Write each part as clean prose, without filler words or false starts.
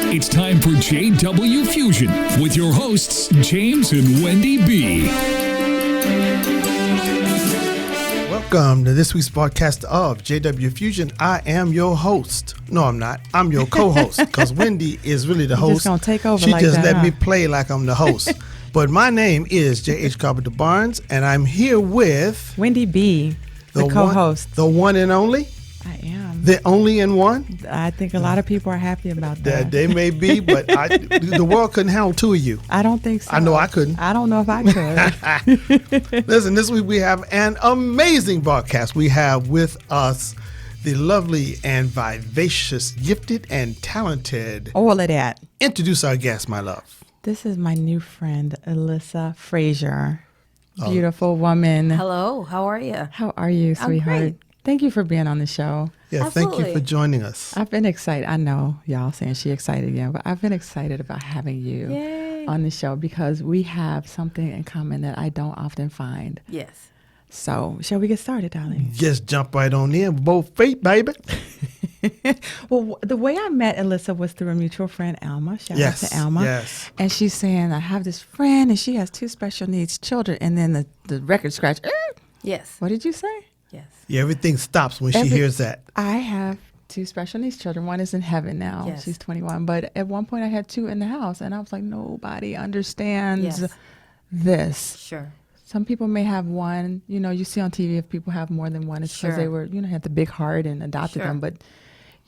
It's time for Jwfuzion with your hosts, James and Wendy B. Welcome to this week's podcast of Jwfuzion. I am your host. No, I'm not. I'm your co-host because Wendy is really the host. Just gonna take over she like just that, let huh? me play like I'm the host. But my name is J.H. Carpenter Barnes, and I'm here with Wendy B, the co-host. the one and only. I am. The only and one. I think a lot of people are happy about that. They may be, but the world couldn't handle two of you. I don't think so. I know I couldn't. I don't know if I could. Listen, this week we have an amazing broadcast. We have with us the lovely and vivacious, gifted and talented. All of that. Introduce our guest, my love. This is my new friend, Elissa Frazier. Beautiful woman. Hello, how are you? How are you, sweetheart? great. Thank you for being on the show. Yeah, thank you Absolutely. for joining us. I've been excited. I know y'all saying she excited again, but I've been excited about having you Yay. on the show because we have something in common that I don't often find. Yes. So, shall we get started, darling? Just jump right on in with both feet, baby. Well, the way I met Elissa was through a mutual friend, Alma. Shout out to Alma. Yes. And she's saying, I have this friend and she has two special needs children. And then the record scratch. Yes. What did you say? Yes. Yeah, everything stops when she hears that. I have two special needs children. One is in heaven now. Yes. She's 21. But at one point I had two in the house. And I was like, nobody understands Yes. this. Sure. Some people may have one. You know, you see on TV if people have more than one, it's because Sure. they were, had the big heart and adopted Sure. them. But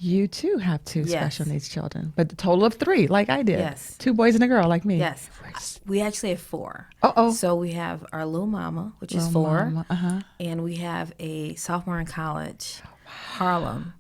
you too have two Yes. special needs children, but the total of three, like I did. Yes. Two boys and a girl, like me. Yes. We actually have four. Uh-oh. So we have our little mama, which is Little 4. mama, uh-huh. And we have a sophomore in college, Harlem.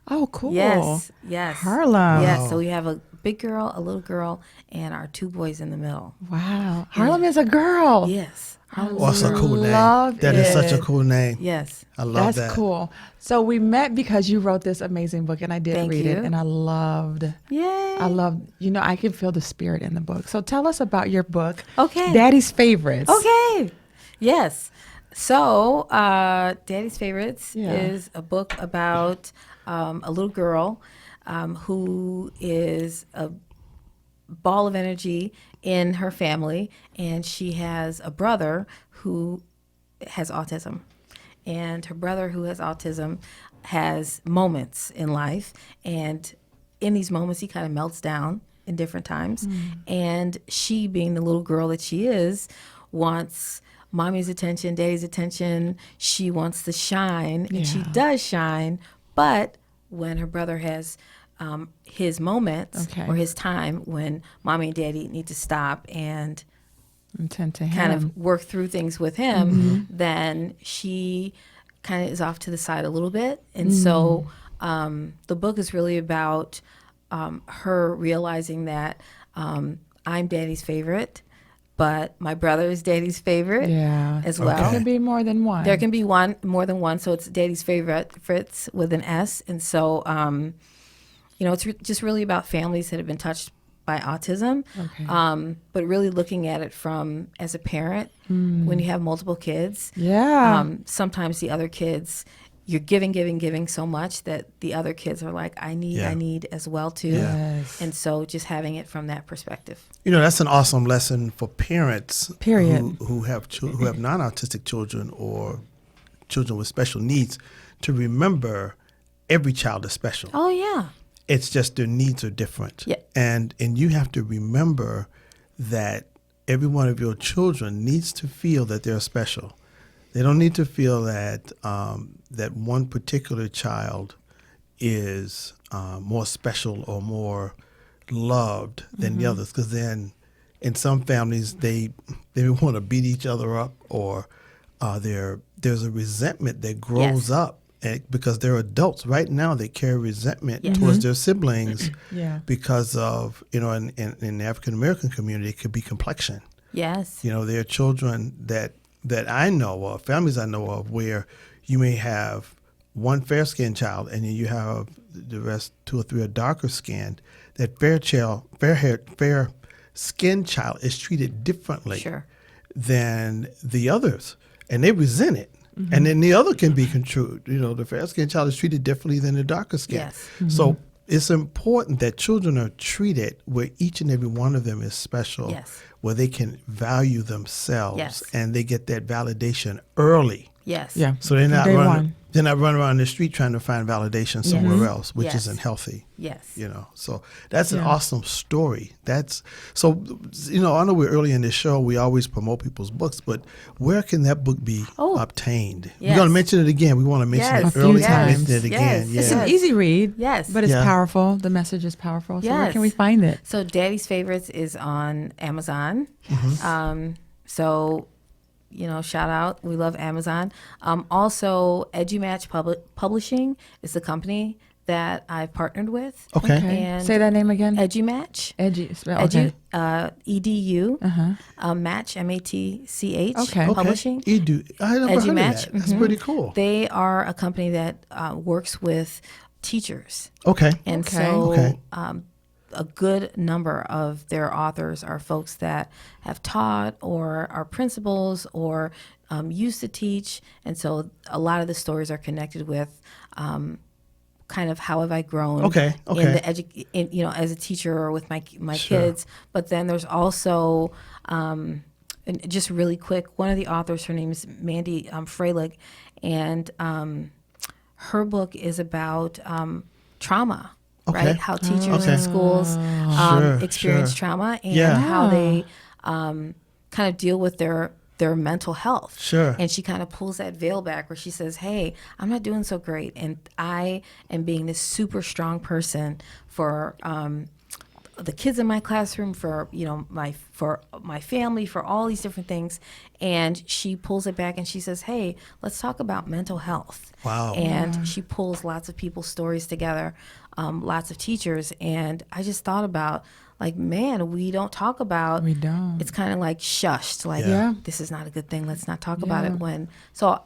Oh, cool. Yes. Yes. Harlem. Yes. So we have a big girl, a little girl, and our 2 boys in the middle. Wow. Harlem is a girl. Yes. Harlem's What's a cool name? love That is such a it. cool name. Yes. I love That's that. cool. So we met because you wrote this amazing book, and I did Thank read it, you. and I loved. Yay. I loved. I can feel the spirit in the book. So tell us about your book. Okay. Daddy's Favorites. Okay. Yes. So, Daddy's Favorites Yeah. is a book about a little girl who is a ball of energy in her family, and she has a brother who has autism. And her brother who has autism has moments in life, and in these moments he kind of melts down in different times. And she, being the little girl that she is, wants mommy's attention, daddy's attention. She wants to shine, and she Yeah. does shine. But when her brother has his moments Okay. or his time when mommy and daddy need to stop and Intent to him. kind of work through things with him, then she kind of is off to the side a little bit. And so the book is really about her realizing that I'm daddy's favorite, but my brother is daddy's favorite Yeah. as well. There could be more than one. There can be more than one, so it's daddy's favorite, Fritz, with an S. And so, it's just really about families that have been touched by autism, Okay. but really looking at it from as a parent when you have multiple kids. Yeah. Sometimes the other kids, you're giving so much that the other kids are like, I need as well too. Yes. And so just having it from that perspective. That's an awesome lesson for parents Period. who have who have non-autistic children or children with special needs to remember every child is special. Oh yeah. It's just their needs are different. Yeah. And you have to remember that every one of your children needs to feel that they're special. They don't need to feel that that one particular child is more special or more loved than the others. Because then in some families, they want to beat each other up, or there's a resentment that grows Yes. up. Because they're adults right now, they carry resentment towards their siblings Yeah. because of, in the African American community, it could be complexion. Yes. There are children that I know of, families I know of, where you may have one fair-skinned child and then you have the rest 2 or 3 are darker skinned. That fair-skinned child is treated differently Sure. than the others, and they resent it. And then the other can be construed. The fair-skinned child is treated differently than the darker skin. Yes. So it's important that children are treated where each and every one of them is special, Yes. where they can value themselves Yes. and they get that validation early. Yes. Yeah. So they're not Day running. one. They're not running around the street trying to find validation somewhere else, which Yes. isn't healthy. Yes. You know, so that's an Yeah. awesome story. That's so. You know, I know we're early in this show. We always promote people's books, but where can that book be obtained? We're Yes. going to mention it again. We want to mention Yes. it A few early times. and mention it again. Yes. It's Yeah. an easy read. Yes. But it's Yeah. powerful. The message is powerful. So where Yes. can we find it? So Daddy's Favorites is on Amazon. Mm-hmm. So, you know, shout out. We love Amazon. Also, EduMatch Publishing is the company that I've partnered with. Okay. And Say that name again. EduMatch. Edgy. Okay. EDU. Match, MATCH. Okay. Publishing. I never heard of EduMatch. that. That's pretty cool. They are a company that works with teachers. Okay. And Okay. so Okay. a good number of their authors are folks that have taught or are principals or used to teach. And so a lot of the stories are connected with kind of how have I grown Okay, in the you know, as a teacher or with my Sure. kids. But then there's also and just really quick, one of the authors, her name is Mandy Freilich, and her book is about trauma, Okay. right? How teachers Okay. and schools Sure, experience sure. trauma and Yeah. how they kind of deal with their mental health. Sure. And she kind of pulls that veil back where she says, hey, I'm not doing so great. And I am being this super strong person for the kids in my classroom, for, you know, for my family, for all these different things. And she pulls it back and she says, hey, let's talk about mental health. Wow. And she pulls lots of people's stories together, lots of teachers. And I just thought about, like, man, we don't talk about. We don't. It's kind of like shushed, like, Yeah. this is not a good thing. Let's not talk about Yeah. it. When so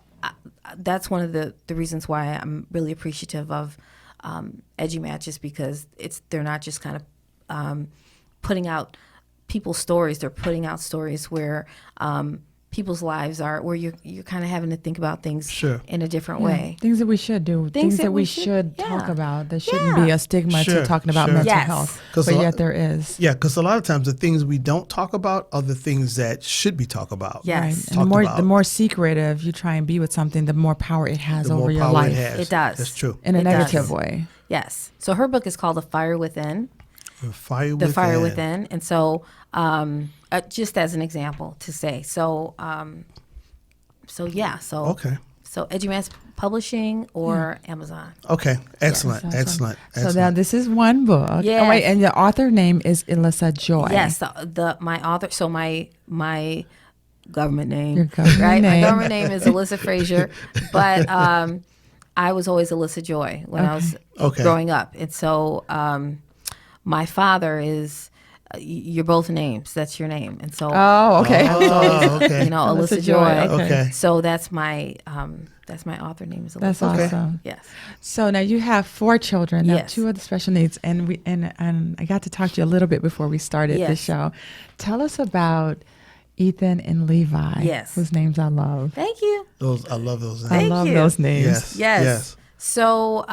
that's one of the reasons why I'm really appreciative of EduMatch, is because they're not just kind of putting out people's stories. They're putting out stories where people's lives are, where you're kind of having to think about things Sure. in a different way. Things that we should do. Things that we should talk yeah. about. There shouldn't Yeah. be a stigma Sure, to talking about sure. mental Yes. health. 'Cause But a lot- yet there is. Yeah, because a lot of times the things we don't talk about are the things that should be talked about. Yes. Right. Talked And the about. more secretive you try and be with something, the more power it has The over more your power life. it has. It does. That's true. In a It does. negative way. Yes. So her book is called The Fire Within. The fire The within. Fire Within. And so just as an example to say, so Okay. So EduMatch Publishing or Amazon. Okay. Excellent. That's awesome. Excellent. So Excellent. now this is one book. Yes. Oh, wait, and the author name is Elissa Joy. Yes, my author. So my government name, Your government right? name. My government name is Elissa Frazier, but I was always Elissa Joy when I was Okay. growing up, and so my father is. You're both names. That's your name, and so Oh, okay. Oh, okay. you know, Elissa Elissa Joy, Joy. okay. Okay. So that's my author name is That's Elissa. awesome. Yes. So now you have 4 children, now Yes. 2 with special needs, and I got to talk to you a little bit before we started the Yes. show. Tell us about Ethan and Levi. Yes. Whose names I love. Thank you. I love those names. I Thank love you. those names. Yes. Yes. Yes. So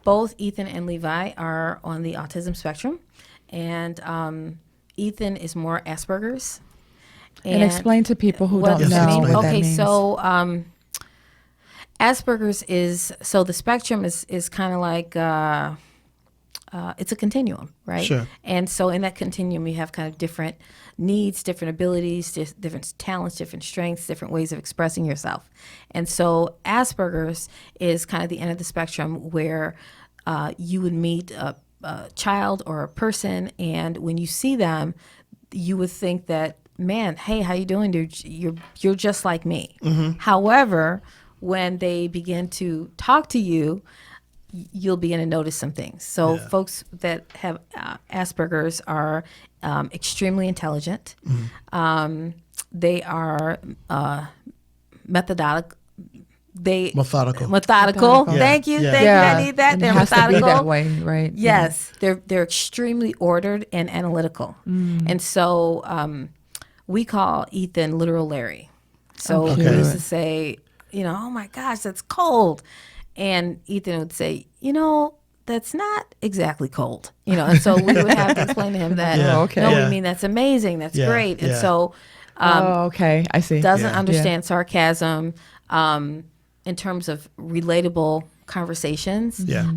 both Ethan and Levi are on the autism spectrum, and Ethan is more Asperger's. And explain to people who what don't does that know mean? what that Okay, means. so Asperger's is, so the spectrum is kind of like it's a continuum, right? Sure. And so in that continuum, you have kind of different needs, different abilities, different talents, different strengths, different ways of expressing yourself. And so Asperger's is kind of the end of the spectrum where you would meet a child or a person, and when you see them, you would think that, man, hey, how you doing, dude? You're just like me. However, when they begin to talk to you, you'll begin to notice some things. So Yeah. folks that have Asperger's are extremely intelligent. They are methodical. Methodical. Methodical. Yeah. Thank you. Yeah. Thank you. I need that. And They're it has methodical. to be that way, right? Yes, they're extremely ordered and analytical, and so we call Ethan literal Larry. So Oh, we cute. used to say, oh my gosh, that's cold, And Ethan would say, that's not exactly cold, and so we would have to explain to him that, Yeah. okay. no, Yeah. we mean that's amazing, that's Yeah. great. And Yeah. so okay, I see. doesn't Yeah. understand sarcasm in terms of relatable conversations. Yeah.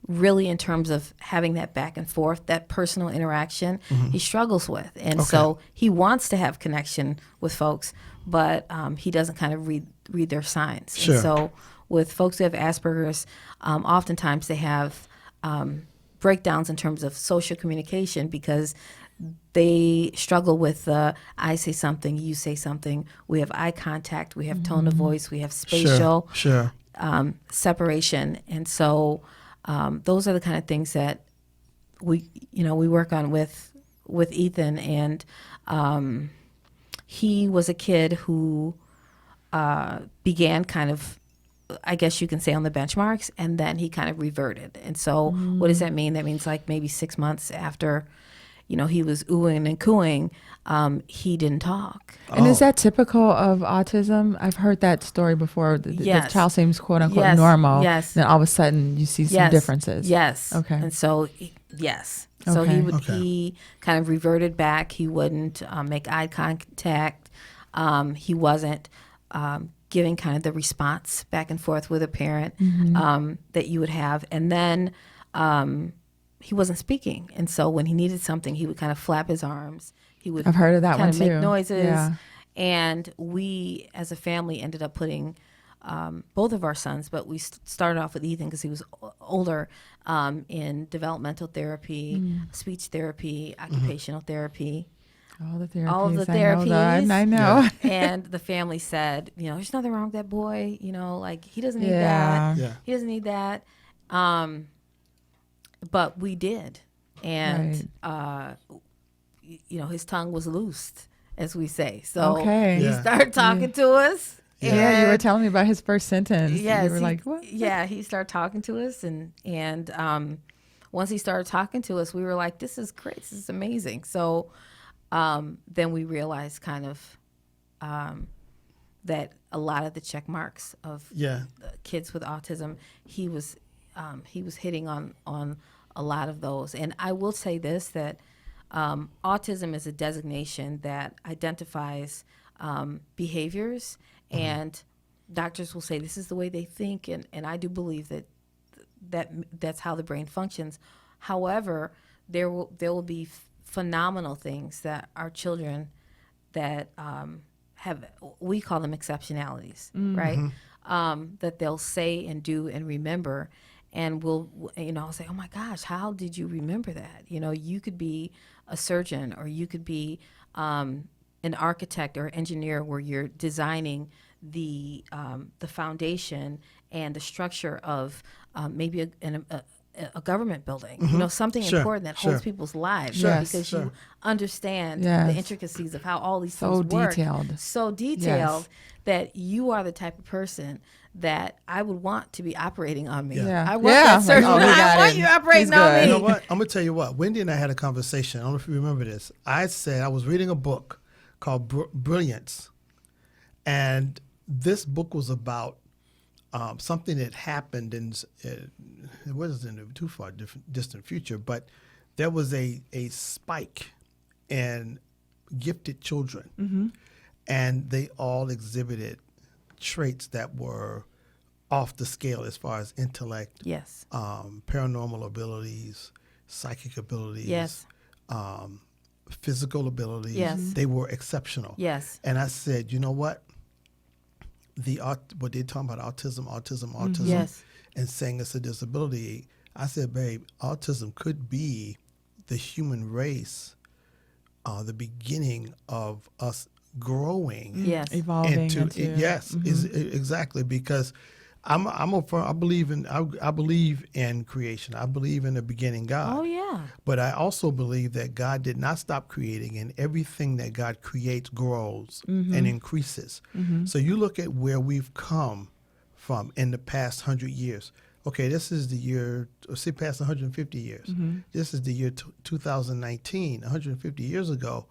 Really in terms of having that back and forth, that personal interaction, he struggles with. And Okay. so he wants to have connection with folks, but he doesn't kind of read their signs. Sure. And so with folks who have Asperger's, oftentimes they have breakdowns in terms of social communication because they struggle with I say something, you say something. We have eye contact, we have tone of voice, we have spatial Sure. separation. And so those are the kind of things that we work on with Ethan. And he was a kid who began kind of, I guess you can say, on the benchmarks, and then he kind of reverted. And so what does that mean? That means like maybe 6 months after, he was oohing and cooing, he didn't talk. And is that typical of autism? I've heard that story before. The Yes. child seems quote unquote Yes. normal. Yes. Then all of a sudden you see some differences. Yes. Okay. And so, yes. So Okay. he kind of reverted back. He wouldn't make eye contact. He wasn't giving kind of the response back and forth with a parent that you would have. And then he wasn't speaking. And so when he needed something, he would kind of flap his arms. He would I've heard of that kind one of make too. noises. Yeah. And we, as a family, ended up putting both of our sons, but we started off with Ethan because he was older, in developmental therapy, speech therapy, occupational therapy. All the therapies. All of the I know that. therapies. I know. And the family said, there's nothing wrong with that boy. Like he doesn't need Yeah. that. Yeah. He doesn't need that. But we did. And, his tongue was loosed, as we say. So Okay. he Yeah. started talking to us. Yeah, you were and- telling me about his first sentence. Yes, You were he- like, what? Yeah, he started talking to us, and once he started talking to us, we were like, "This is great. This is amazing." So then we realized kind of that a lot of the check marks of kids with autism, he was hitting on a lot of those. And I will say this, that autism is a designation that identifies behaviors, and doctors will say this is the way they think, and I do believe that's how the brain functions. However, there will be phenomenal things that our children that have, we call them exceptionalities, right? That they'll say and do and remember, and I'll say, oh my gosh, how did you remember that? You could be a surgeon, or you could be an architect or engineer, where you're designing the foundation and the structure of maybe a government building, something Sure, important that sure. holds people's lives, Sure, because sure. you understand Yes. the intricacies of how all these So things work. detailed. So detailed Yes. that you are the type of person that I would want to be operating on me. Yeah. I want Yeah. that surgeon. Oh, we I got want it. you operating He's on good. me. You know what? I'm gonna tell you what. Wendy and I had a conversation. I don't know if you remember this. I said I was reading a book called Brilliance, and this book was about something that happened it wasn't in a too far distant future, but there was a spike in gifted children, and they all exhibited traits that were off the scale as far as intellect, Yes. paranormal abilities, psychic abilities, Yes. Physical abilities. Yes. They were exceptional. Yes. And I said, you know what? What they're talking about, autism, Yes. and saying it's a disability. I said, babe, autism could be the human race, the beginning of us growing Yes. Evolving into. yes, exactly, because I believe in creation. I believe in the beginning God. Oh yeah. But I also believe that God did not stop creating, and everything that God creates grows and increases. So you look at where we've come from in the past 100 years. Okay, this is the year, say past 150 years. This is the year 2019. 150 years ago,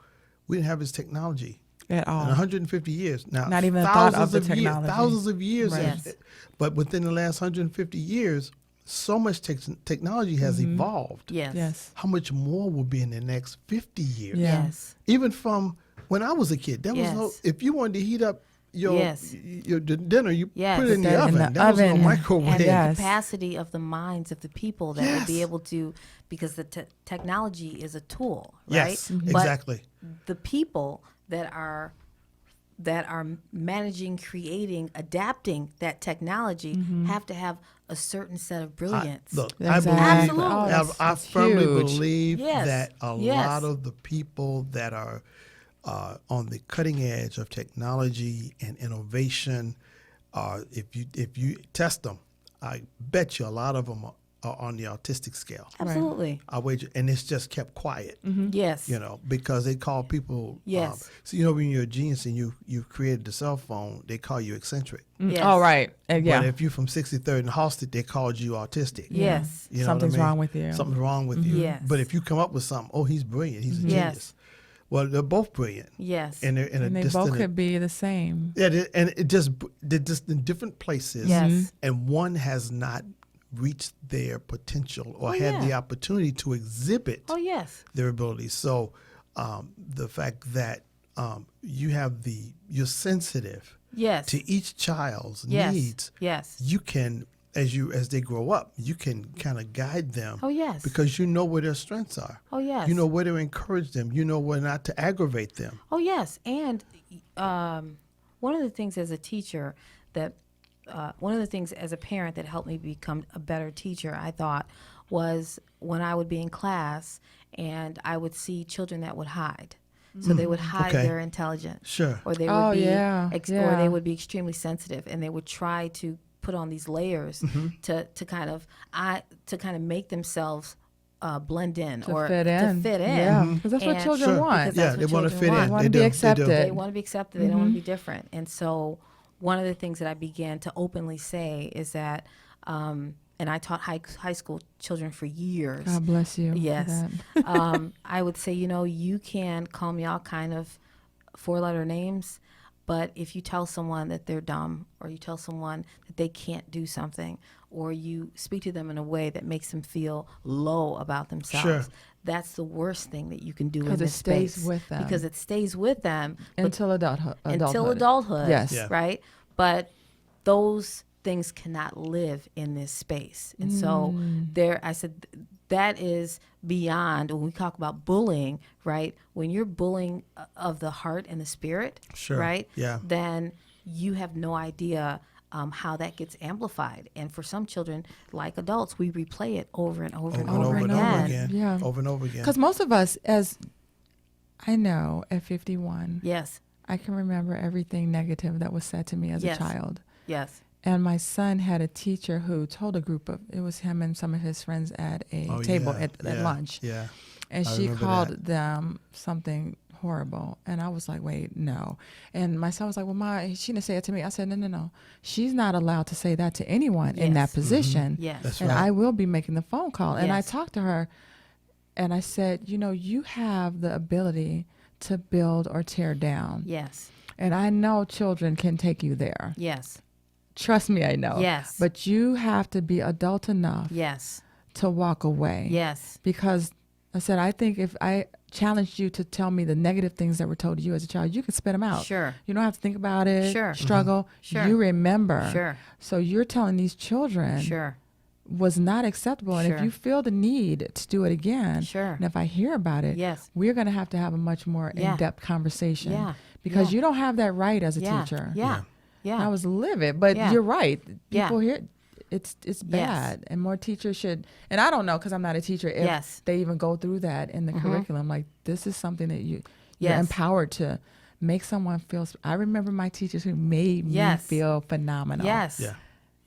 we didn't have this technology. At all. In 150 years. Now, Not even a thought of the years, technology. thousands of years. Right. Yes. But within the last 150 years, so much technology has evolved. Yes. How much more will be in the next 50 years? Yeah. Yes. Even from when I was a kid, there was no, Yes. if you wanted to heat up your Yes. your dinner, you Yes. put it in Put the that in oven. the There was no oven. microwave. And Yes. the capacity of the minds of the people that would be Yes. able to, because the technology is a tool, right? Yes, Mm-hmm. But exactly. the people that are managing, creating, adapting that technology have to have a certain set of brilliance. Look, Exactly. I believe, Absolutely. Oh, I that's firmly huge. believe Yes. that a Yes. lot of the people that are on the cutting edge of technology and innovation, if you test them, I bet you a lot of them are on the autistic scale. Absolutely. I wager, and it's just kept quiet. Yes. You know, because they call people. Yes. So you know, when you're a genius and you've created the cell phone, they call you eccentric. Yes. Oh, right. Yeah. But if you're from 63rd and Halsted, they called you autistic. Yes. You know Something's what I mean? wrong with you. Something's wrong with you. Yes. But if you come up with something, oh, he's brilliant. He's a Yes. genius. Well, they're both brilliant. Yes. And they're in And a they distant. both could be the same. Yeah, they're just in different places. Yes. And one has not reached their potential or Oh, had the yeah. opportunity to exhibit Oh, yes. their abilities. So the fact that you're sensitive Yes. to each child's Yes. needs, Yes. you can, as they grow up, you can kind of guide them. Oh, yes. Because you know where their strengths are. Oh, yes. You know where to encourage them. You know where not to aggravate them. Oh, yes. And one of the things as a teacher one of the things as a parent that helped me become a better teacher, I thought, was when I would be in class and I would see children that would hide. So they would hide Okay. their intelligence. Sure. Or they Oh, would be yeah, or yeah. they would be extremely sensitive, and they would try to put on these layers to kind of make themselves blend in To fit in. To fit in. Yeah. Because that's what And- children Sure. want. Because Yeah, that's they what want to children fit want. in. Want They to be do. They do. accepted. They want to be accepted. They don't want to be different. And so one of the things that I began to openly say is that, and I taught high school children for years. God bless you. for Yes. that. I would say, you can call me all kind of 4-letter names, but if you tell someone that they're dumb, or you tell someone that they can't do something, or you speak to them in a way that makes them feel low about themselves, Sure. that's the worst thing that you can do in 'Cause it this stays space. with them. Because it stays with them but Until adulthood. until adulthood. Yes. Yeah. Right? But those things cannot live in this space. And so I said, that is beyond when we talk about bullying, right? When you're bullying of the heart and the spirit, Sure. right? Yeah. Then you have no idea how that gets amplified. And for some children, like adults, we replay it over and over and over and again. over again. Yeah. Over and over again. Because most of us, as I know, at 51, Yes. I can remember everything negative that was said to me as Yes. a child. Yes. And my son had a teacher who told a group of, it was him and some of his friends at a Oh, table yeah, at yeah, lunch. Yeah. And I she remember called that. them something horrible. And I was like, wait, no. And my son was like, well, she didn't say it to me. I said, no. She's not allowed to say that to anyone in that Yes. position. Yes. That's And right. I will be making the phone call. And I Yes. talked to her and I said, you have the ability to build or tear down. Yes. And I know children can take you there. Yes. Trust me, I know. Yes. But you have to be adult enough Yes. to walk away. Yes. Because I said, I think if I challenged you to tell me the negative things that were told to you as a child, you can spit them out. Sure. You don't have to think about it, Sure. struggle. Sure. You remember. Sure. So you're telling these children Sure. was not acceptable. And if Sure. you feel the need to do it again, Sure. and if I hear about it, Yes. we're going to have a much more Yeah. in-depth conversation. Yeah. Because Yeah. you don't have that right as a Yeah. teacher. Yeah. Yeah. I was livid, but Yeah. you're right. Yeah. People here, it's bad, and more teachers should. And I don't know because I'm not a teacher. If Yes. they even go through that in the curriculum, like this is something that you're Yes. empowered to make someone feel. I remember my teachers who made Yes. me feel phenomenal. Yes. Yeah.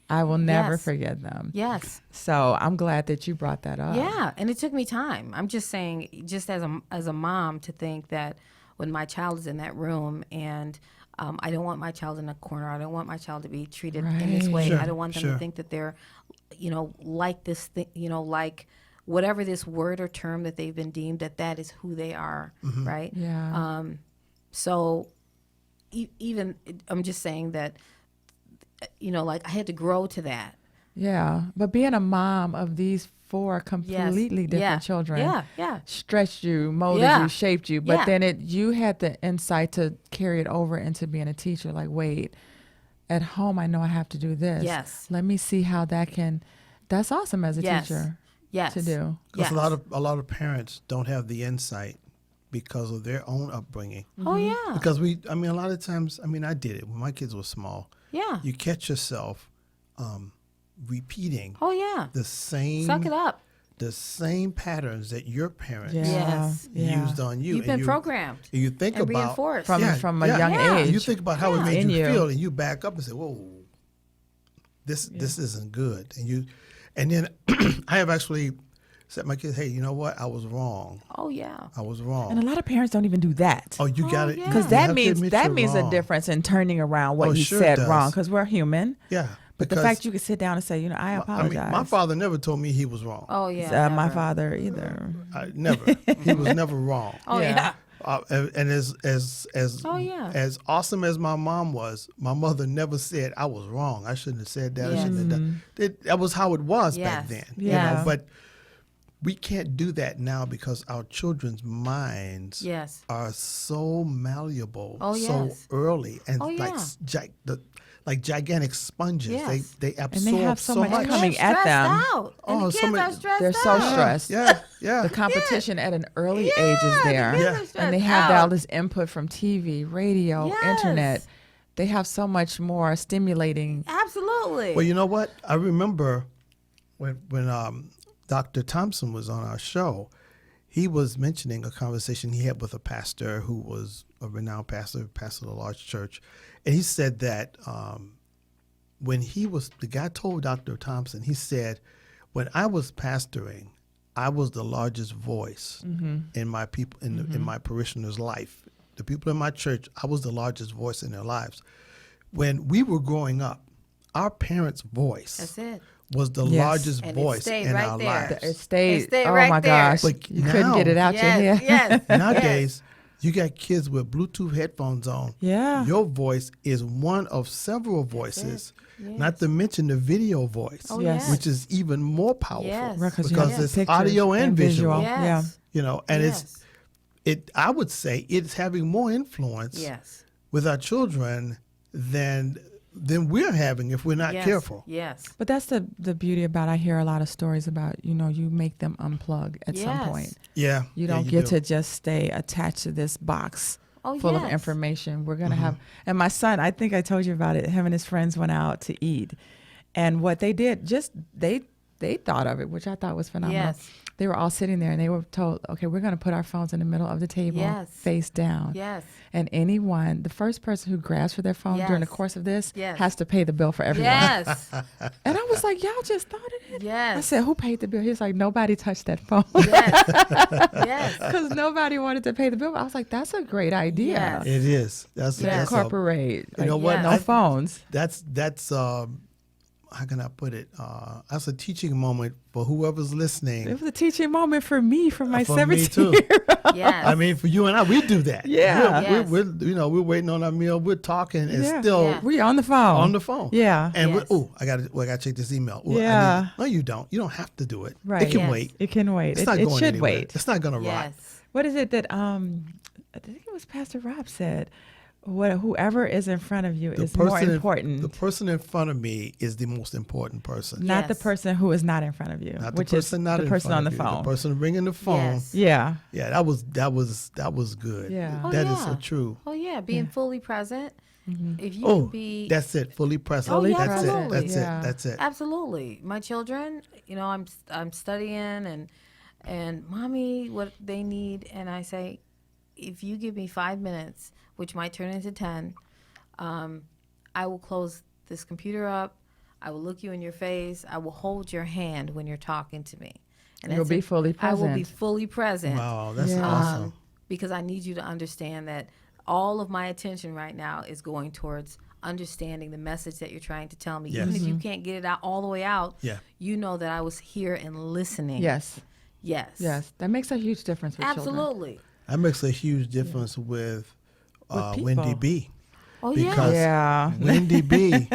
I will never Yes. forget them. Yes. So I'm glad that you brought that up. Yeah, and it took me time. I'm just saying, just as a mom, to think that when my child is in that room and I don't want my child in a corner. I don't want my child to be treated in this way. Right. Sure, I don't want them sure. to think that they're, like this thing, like whatever this word or term that they've been deemed, that is who they are, right? Yeah. So even I'm just saying that, like I had to grow to that. Yeah, but being a mom of these 4 completely different children stretched you, molded you, shaped you. But then you had the insight to carry it over into being a teacher. Like, wait, at home I know I have to do this. Yes. Let me see how that can. That's awesome as a teacher. Yes. To do. Because a lot of parents don't have the insight because of their own upbringing. Oh yeah. Because a lot of times, I did it when my kids were small. Yeah. You catch yourself repeating Oh yeah. the same Suck it up. the same patterns that your parents Yes. used on you. You've been programmed. And you think and about reinforced. From a young age. You think about how it made In you you. feel, and you back up and say, "Whoa, this isn't good." And then I have actually said to my kids, "Hey, you know what? I was wrong. Oh yeah. I was wrong." And a lot of parents don't even do that. Oh, you got it. yeah. Because that means a difference in turning around what you sure said does. wrong. Because we're human. Yeah. But the fact you could sit down and say, I apologize. my father never told me he was wrong. Oh yeah. My never. father either. Never. He was never wrong. Oh yeah. And as Oh, yeah. as awesome as my mom was, my mother never said I was wrong. I shouldn't have said that. I Yes. shouldn't have done. That was how it was back Yes. then. Yes. But we can't do that now because our children's minds Yes. are so malleable, Oh, so yes. early, and Oh, like yeah. like gigantic sponges. Yes. They absorb have so much much. coming They're at stressed them. out. And Oh, the so kids many- are stressed They're so out. stressed. Yeah. The competition at an early age is there. the kids Yeah. are And stressed they have out. all this input from TV, radio, Yes. internet. They have so much more stimulating. Absolutely. Well, you know what? I remember when Dr. Thompson was on our show, he was mentioning a conversation he had with a pastor who was a renowned pastor of a large church. And he said that when the guy told Dr. Thompson, he said, when I was pastoring, I was the largest voice in my people, in my parishioners' life. The people in my church, I was the largest voice in their lives. When we were growing up, our parents' voice That's it. was the Yes. largest And it voice stayed in right our there. lives. It stayed. It stayed Oh right my there. gosh. But You couldn't get now- it out your Yes. head. Yes. Nowadays, you got kids with Bluetooth headphones on. Yeah. Your voice is one of several voices, not to mention the video voice, Oh, Yes. which is even more powerful Yes. Right, you because have it's pictures audio and visual. Yes. And Yes. I would say it's having more influence Yes. with our children than we're having if we're not Yes. careful. Yes. But that's the beauty about, I hear a lot of stories about, you make them unplug at some Yes. point. Yeah. You yeah, don't you get do. to just stay attached to this box full of yes. information. We're going to have, and my son, I think I told you about it, him and his friends went out to eat. And what they did, they thought of it, which I thought was phenomenal. Yes. They were all sitting there and they were told, okay, we're going to put our phones in the middle of the table, Yes. face down. Yes. And the first person who grabs for their phone during the Yes. course of this Yes. has to pay the bill for everyone. Yes. And I was like, y'all just thought of it? Yes. I said, who paid the bill? He was like, nobody touched that phone. Yes. Yes. Because nobody wanted to pay the bill. I was like, that's a great idea. Yes. It is. That's To that's a- incorporate. You know what? Yes. No phones. That's how can I put it? That's a teaching moment for whoever's listening. It was a teaching moment for me, for my For me 17 too. Yes. I mean, for you and I, we do that. Yeah. Yes. We're waiting on our meal. We're talking and Yeah. still Yeah. We on the phone. on the phone. Yeah. And Yes. I gotta check this email. Ooh, Yeah. no, you don't. You don't have to do it. Right. It can Yes. wait. It can wait. It's It, not it going should anywhere. wait. It's not gonna rot. Yes. What is it that I think it was Pastor Rob said, whoever is in front of you is more important. The person in front of me is the most important person. Not the Yes. person who is not in front of you, Not which the person is not the in person front on the of you. phone. The person ringing the phone. Yes. Yeah. Yeah, that was good. Yeah. Oh, That is yeah. so true. Oh yeah, being fully present. If you Oh, can be that's it. Fully present. Oh, yeah, that's absolutely. it. That's Yeah. it. That's it. absolutely. My children, I'm studying and mommy, what they need, and I say, if you give me 5 minutes, which might turn into 10, I will close this computer up. I will look you in your face. I will hold your hand when you're talking to me. And You'll that's be it. fully I will be present. fully present. Wow, that's Yeah. awesome. Because I need you to understand that all of my attention right now is going towards understanding the message that you're trying to tell me. Yes. Even if you can't get it out all the way out, Yeah. you know that I was here and listening. Yes. Yes. Yes. That makes a huge difference with children. Absolutely. That makes a huge difference with With Wendy people. B. Oh, because yeah. Wendy B.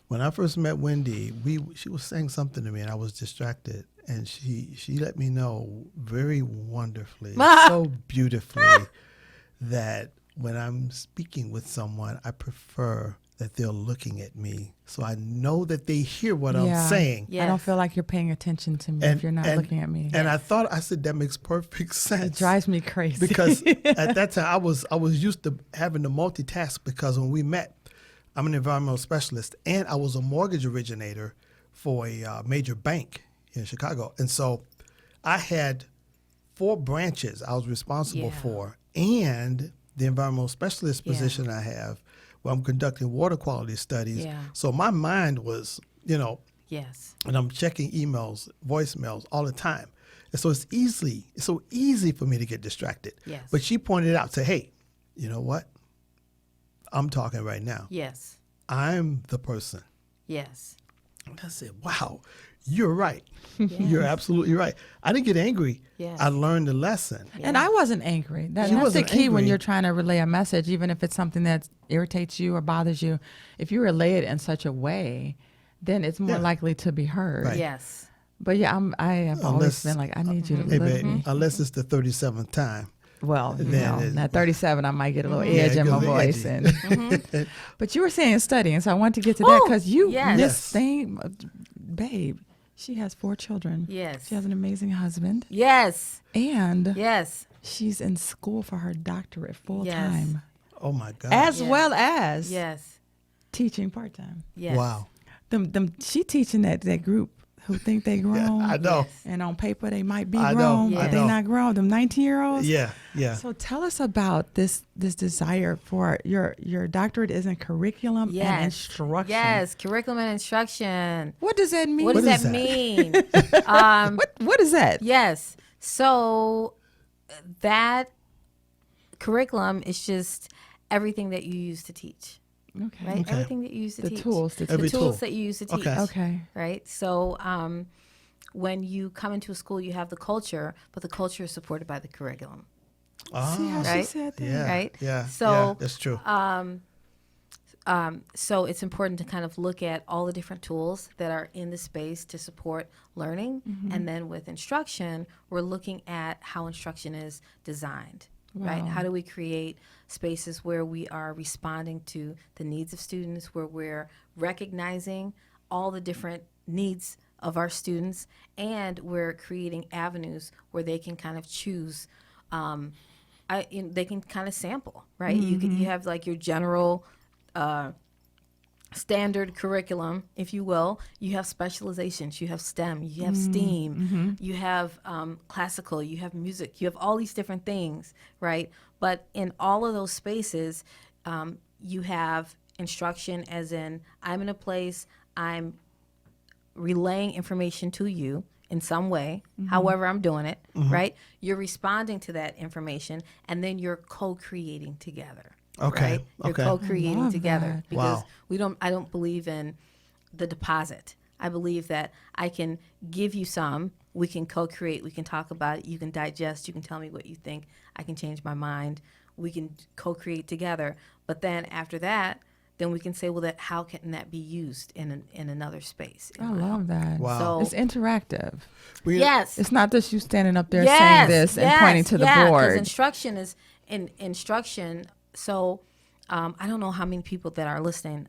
When I first met Wendy, she was saying something to me, and I was distracted. And she let me know very wonderfully, so beautifully, that when I'm speaking with someone, I prefer that they're looking at me, so I know that they hear what I'm saying. Yes. I don't feel like you're paying attention to me if you're not looking at me. And I said that makes perfect sense. It drives me crazy because at that time I was used to having to multitask, because when we met, I'm an environmental specialist and I was a mortgage originator for a major bank in Chicago, and so I had 4 branches I was responsible for, and the environmental specialist position I have, where I'm conducting water quality studies. Yeah. So my mind was, and I'm checking emails, voicemails all the time. And so it's so easy for me to get distracted. Yes. But she pointed out, say, hey, you know what? I'm talking right now. Yes. I'm the person. Yes. And I said, wow, you're right. Yes. You're absolutely right. I didn't get angry. Yes. I learned the lesson. Yeah. And I wasn't angry. That's the key when you're trying to relay a message, even if it's something that irritates you or bothers you. If you relay it in such a way, then it's more likely to be heard. Right. Yes. But I have always been like, I need you to look at me. Unless it's the 37th time. Well, at 37, I might get a little edge in my voice. But you were saying studying, so I want to get to that, because this thing, babe, she has 4 children. Yes. She has an amazing husband. Yes. And she's in school for her doctorate full time. Oh my God. As well as teaching part time. Yes. Wow. She teaching that group who think they grown. I know. And on paper they might be grown, but they not grown. Them 19-year-olds. Yeah. So tell us about this desire for your doctorate is in curriculum and instruction. Yes, curriculum and instruction. What does that mean? What does that mean? What is that? Yes. So that curriculum is just everything that you use to teach. Okay. Right? Okay. Everything that you use to teach. The tools that you use to teach. Okay. Right? So when you come into a school, you have the culture, but the culture is supported by the curriculum. See how she said that? Yeah. Right? Yeah. So that's true. So it's important to kind of look at all the different tools that are in the space to support learning. Mm-hmm. And then with instruction, we're looking at how instruction is designed. Wow. Right? How do we create spaces where we are responding to the needs of students, where we're recognizing all the different needs of our students, and we're creating avenues where they can kind of choose, they can kind of sample, right? Mm-hmm. You have like your general standard curriculum, if you will. You have specializations, you have STEM, you have STEAM, you have classical, you have music, you have all these different things, right? But in all of those spaces, you have instruction, as in I'm in a place, I'm relaying information to you in some way, however I'm doing it, right? You're responding to that information, and then you're co-creating together. Okay. Right? You're co-creating together, that. because I don't believe in the deposit. I believe that I can give you some, we can co-create, we can talk about it, you can digest, you can tell me what you think, I can change my mind, we can co-create together. But then after that, then we can say, well, that how can that be used in another space? I love that. Wow. So it's interactive. Yes. It's not just you standing up there saying this and pointing to the board. Because instruction is instruction. So I don't know how many people that are listening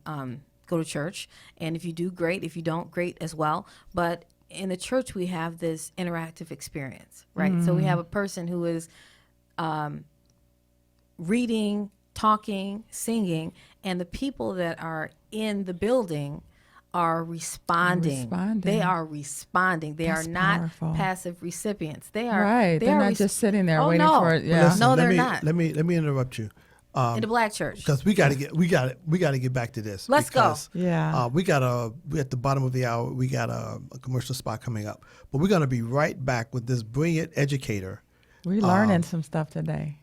go to church. And if you do, great. If you don't, great as well. But in the church, we have this interactive experience, right? So we have a person who is reading, talking, singing, and the people that are in the building are responding. They are responding. They That's are not powerful. Passive recipients. They are right. They're not just sitting there waiting for it. Yeah. Well, listen, no, they're not. Let me interrupt you. In the black church, because we got to get back to this. Let's go. Yeah. We at the bottom of the hour. We got a commercial spot coming up, but we're gonna be right back with this brilliant educator. We're learning some stuff today.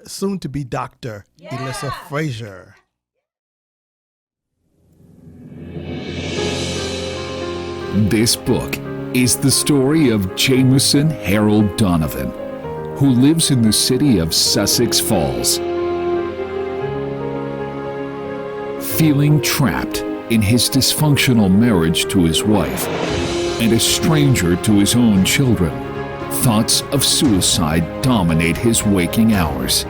Soon to be Dr. Elissa Frazier. This book is the story of Jameson Harold Donovan, who lives in the city of Sussex Falls. feeling trapped in his dysfunctional marriage to his wife and a stranger to his own children, thoughts of suicide dominate his waking hours.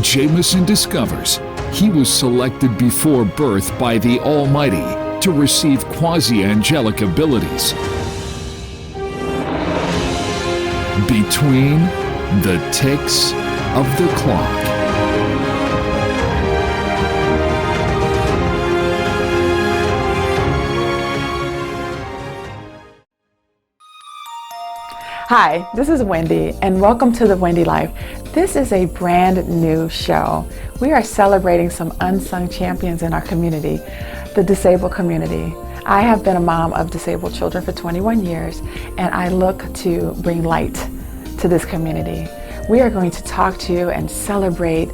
Jameson discovers he was selected before birth by the Almighty to receive quasi-angelic abilities. Between the ticks of the clock. Hi, this is Wendy, and welcome to The Wendy Life. This is a brand new show. We are celebrating some unsung champions in our community, the disabled community. I have been a mom of disabled children for 21 years, and I look to bring light to this community. We are going to talk to you and celebrate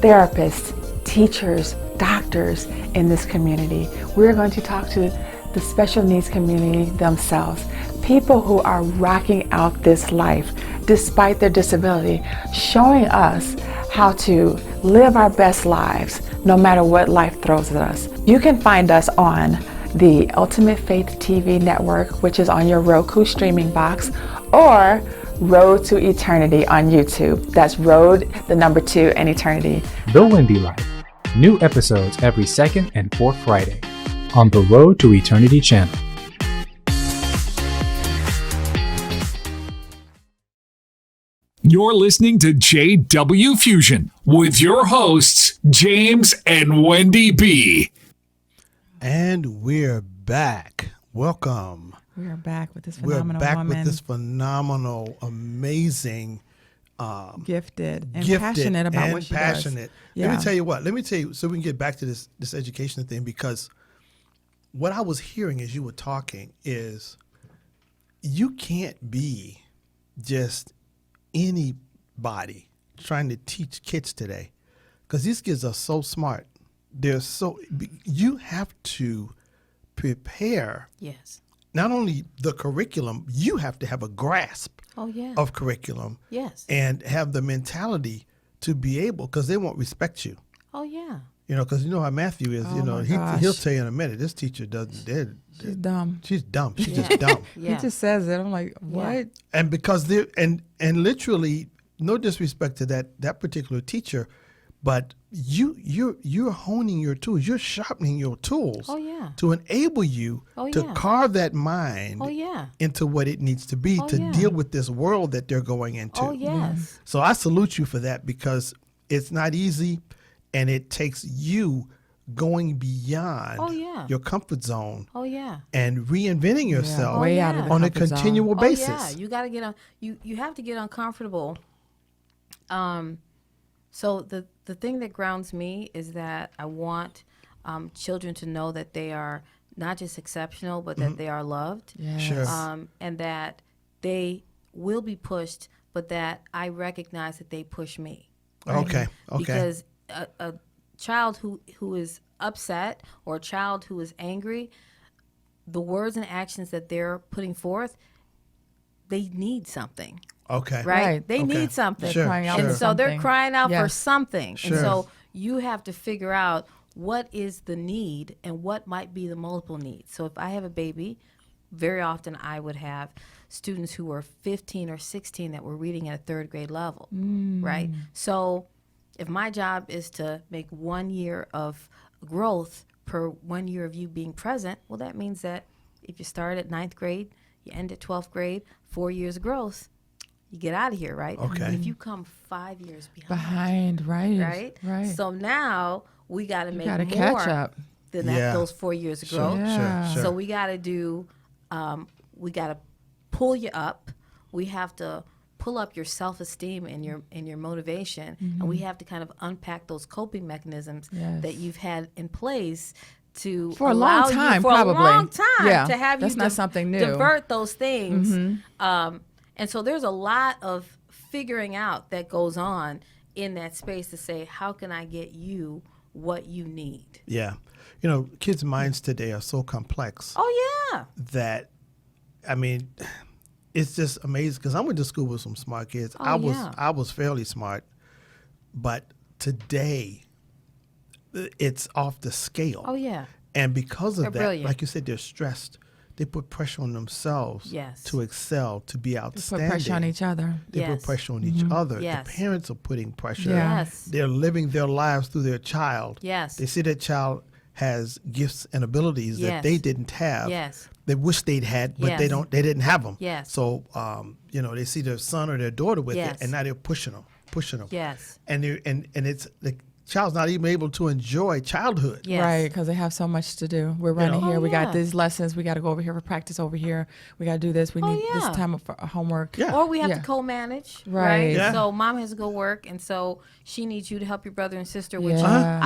therapists, teachers, doctors in this community. We're going to talk to the special needs community themselves. People who are rocking out this life despite their disability, showing us how to live our best lives no matter what life throws at us. You can find us on the Ultimate Faith TV network, which is on your Roku streaming box, or Road to Eternity on YouTube. That's Road, the number 2, and Eternity. The Wendy Life. New episodes every second and fourth Friday on the Road to Eternity channel. You're listening to Jwfuzion with your hosts, James and Wendy B. And we're back. Welcome. We are back with this phenomenal woman. With this phenomenal, amazing, gifted and passionate about what she does. Yeah. Let me tell you, so we can get back to this education thing, because what I was hearing as you were talking is you can't be just anybody trying to teach kids today, because these kids are so smart. You have to prepare. Yes. Not only the curriculum, you have to have a grasp of curriculum. Yes. And have the mentality to be able, because they won't respect you. Oh, yeah. Because you know how Matthew is. He'll tell you in a minute, this teacher doesn't. She's dumb. She's dumb. She's just dumb. Yeah. He just says it. I'm like, what? Yeah. And because they're and literally, no disrespect to that particular teacher, but you're honing your tools. You're sharpening your tools. Oh, yeah. To enable you to carve that mind into what it needs to be to deal with this world that they're going into. Oh, yes. So I salute you for that, because it's not easy, and it takes you going beyond your comfort zone. Oh, yeah. And reinventing yourself way out of the on a comfort continual zone. basis. Oh, yeah. You got to get on. You have to get uncomfortable. So the thing that grounds me is that I want children to know that they are not just exceptional, but that they are loved. Yes. Sure. And that they will be pushed, but that I recognize that they push me. Right? Okay. Because a child who is upset, or a child who is angry, the words and actions that they're putting forth, they need something. Okay. Right? They need something. Sure. And so they're crying out for something. Sure. And so you have to figure out what is the need and what might be the multiple needs. So if I have a baby, very often I would have students who were 15 or 16 that were reading at a 3rd grade level, right? So if my job is to make 1 year of growth per 1 year of you being present, well, that means that if you start at 9th grade, you end at 12th grade, 4 years of growth, you get out of here, right? Okay. If you come 5 years behind, right. So now we got to make more catch up than those 4 years of growth. Sure. So we got to do, we got to pull you up. We have to pull up your self-esteem and your motivation, and we have to kind of unpack those coping mechanisms that you've had in place to for a long time, to have that's you not something new. Divert those things. And so there's a lot of figuring out that goes on in that space to say, how can I get you what you need? Yeah. Kids' minds today are so complex. Oh, yeah. That, I mean, it's just amazing, because I went to school with some smart kids. I was fairly smart, but today it's off the scale. Oh, yeah. And because of They're that, brilliant. like you said, they're stressed. They put pressure on themselves to excel, to be outstanding. They put pressure on each other. They put pressure on each other. Yes. The parents are putting pressure. Yes. They're living their lives through their child. Yes. They see that child has gifts and abilities that they didn't have. Yes. They wish they'd had, but they didn't have them. Yes. So, they see their son or their daughter with it, and now they're pushing them. Yes. And it's the child's not even able to enjoy childhood. Yes. Right, because they have so much to do. We're running here. We got yeah. these lessons. We got to go over here for practice over here. We got to do this. We need this time for homework. Yeah. Or we have to co-manage, Right. right? Yeah. So mom has to go work, and so she needs you to help your brother and sister, which Yeah.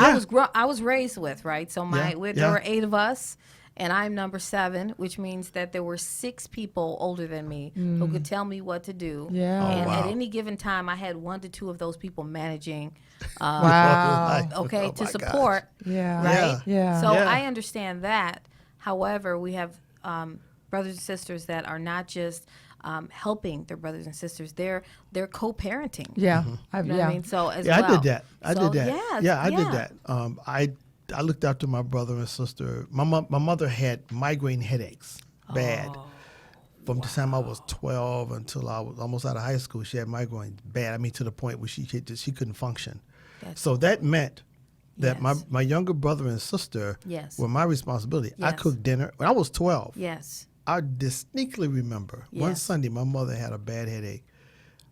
I was raised with, right? So there were 8 of us, and I'm number 7, which means that there were 6 people older than me who could tell me what to do. Yeah. Oh, And wow. at any given time, I had 1 to 2 of those people managing. Wow. Okay, Oh, to my support. Yeah. Right? Yeah. So Yeah. I understand that. However, we have brothers and sisters that are not just helping their brothers and sisters; they're co-parenting. Yeah. You know what I mean? So as Yeah, well. I did that. I did that. Yes, Yeah, I did that. I looked after my brother and sister. My mother had migraine headaches, bad. From the time I was 12 until I was almost out of high school, she had migraine bad. I mean, to the point where she couldn't function. So that meant that my younger brother and sister were my responsibility. I Yes. cooked dinner when I was 12. Yes. I distinctly remember one Yes. Sunday my mother had a bad headache.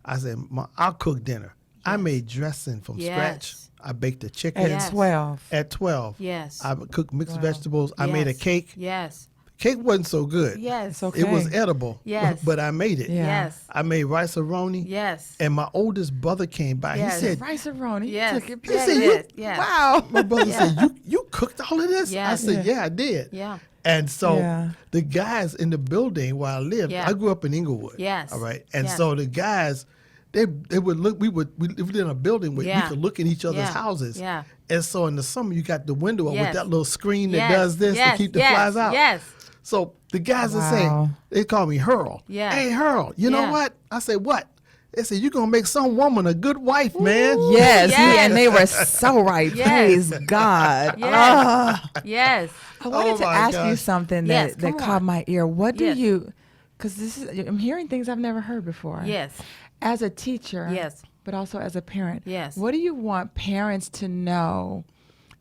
I said, I'll cook dinner. I made dressing from scratch. Yes. I baked a chicken. At Yes. 12. At 12. Yes. I cooked mixed vegetables. I made a Yes. cake. Yes. Cake wasn't so good. Yes. It's okay. It was edible. Yes. But I made it. Yeah. Yes. I made rice-a-roni. Yes. And my oldest brother came by. Yes. He said, Rice-a-roni. Yes. Took it. Yes, said, it "You- is. Yes. Wow. my brother said, you cooked all of this? I Yes. said, yeah, I did. Yeah. And so Yeah. the guys in the building where I lived, Yeah. I grew up in Inglewood. Yes. All right. And Yes. so the guys, they would look, we lived in a building where we Yeah. could look in each other's Yeah. houses. Yeah. And so in the summer, you got the window up Yes. with that little screen that Yes. does this Yes. to keep the Yes. flies out. Yes. So the guys would say, Wow. they call me Hurl. Yeah. Hey, Hurl, you know Yeah. what? I said, what? They said, you're going to make some woman a good wife, man. Yes. Yes. And they were so right. Yes. Praise God. Yes. Yes. I wanted Oh to my ask you gosh. something Yes, that come caught on. my ear. What do Yes. you, because I'm hearing things I've never heard before. Yes. As a teacher. Yes. But also as a parent. Yes. What do you want parents to know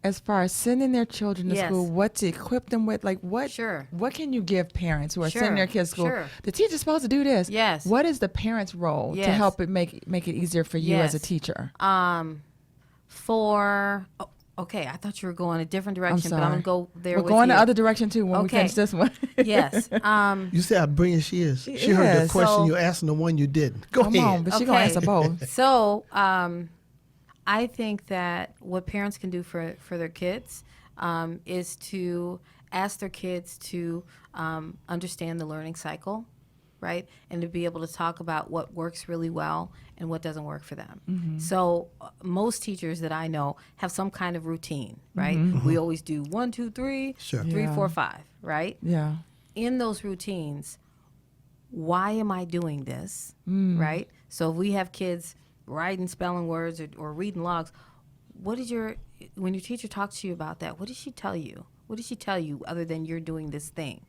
as far as sending their children to Yes. school, what to equip them with? Like what? Sure. What can you give parents who are Sure. sending their kids to school? Sure. The teacher's supposed to do this. Yes. What is the parent's role to Yes. help it make it easier for you as a Yes. teacher? Okay, I thought you were going a different direction, but I'm sorry. going to go there We're with going you. the other direction too when we Okay. finish this one. Yes. You see how brilliant she is. She She heard the is. question So- you asked and the one you didn't. Go Come ahead. on, but she gonna Okay. answer both. So, I think that what parents can do for their kids is to ask their kids to understand the learning cycle, right? And to be able to talk about what works really well and what doesn't work for them. So most teachers that I know have some kind of routine, right? We always do 1, 2, 3, Sure. 3, Yeah. 4, 5, right? Yeah. In those routines, why am I doing this, right? So if we have kids writing spelling words or reading logs, when your teacher talks to you about that, what did she tell you? What did she tell you other than you're doing this thing?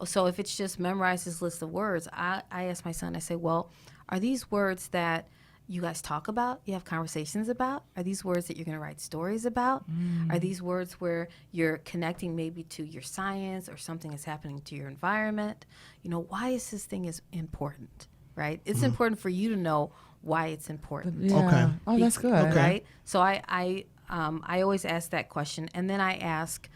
So if it's just memorize this list of words, I ask my son, I say, well, are these words that you guys talk about, you have conversations about? Are these words that you're going to write stories about? Are these words where you're connecting maybe to your science or something that's happening to your environment? You know, why is this thing is important, right? It's important for you to know why it's important. Yeah. Okay. Oh, that's good. Okay. Right? So I always ask that question, and then I ask,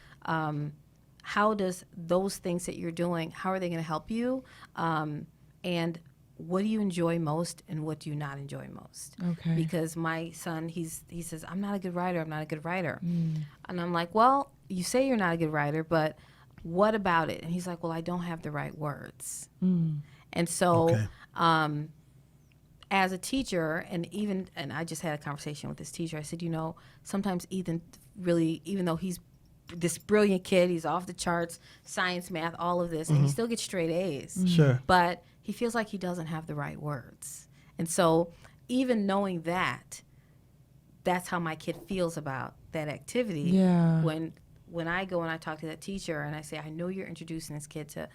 how does those things that you're doing, how are they going to help you? And what do you enjoy most, and what do you not enjoy most? Okay. Because my son, he says, I'm not a good writer. I'm not a good writer. And I'm like, well, you say you're not a good writer, but what about it? And he's like, well, I don't have the right words. And so. Okay. As a teacher, and I just had a conversation with this teacher. I said, you know, sometimes Ethan really, even though he's this brilliant kid, he's off the charts, science, math, all of this, and he still gets straight A's. Sure. But he feels like he doesn't have the right words. And so even knowing that, that's how my kid feels about that activity. Yeah. When I go and I talk to that teacher and I say, I know you're introducing this kid to,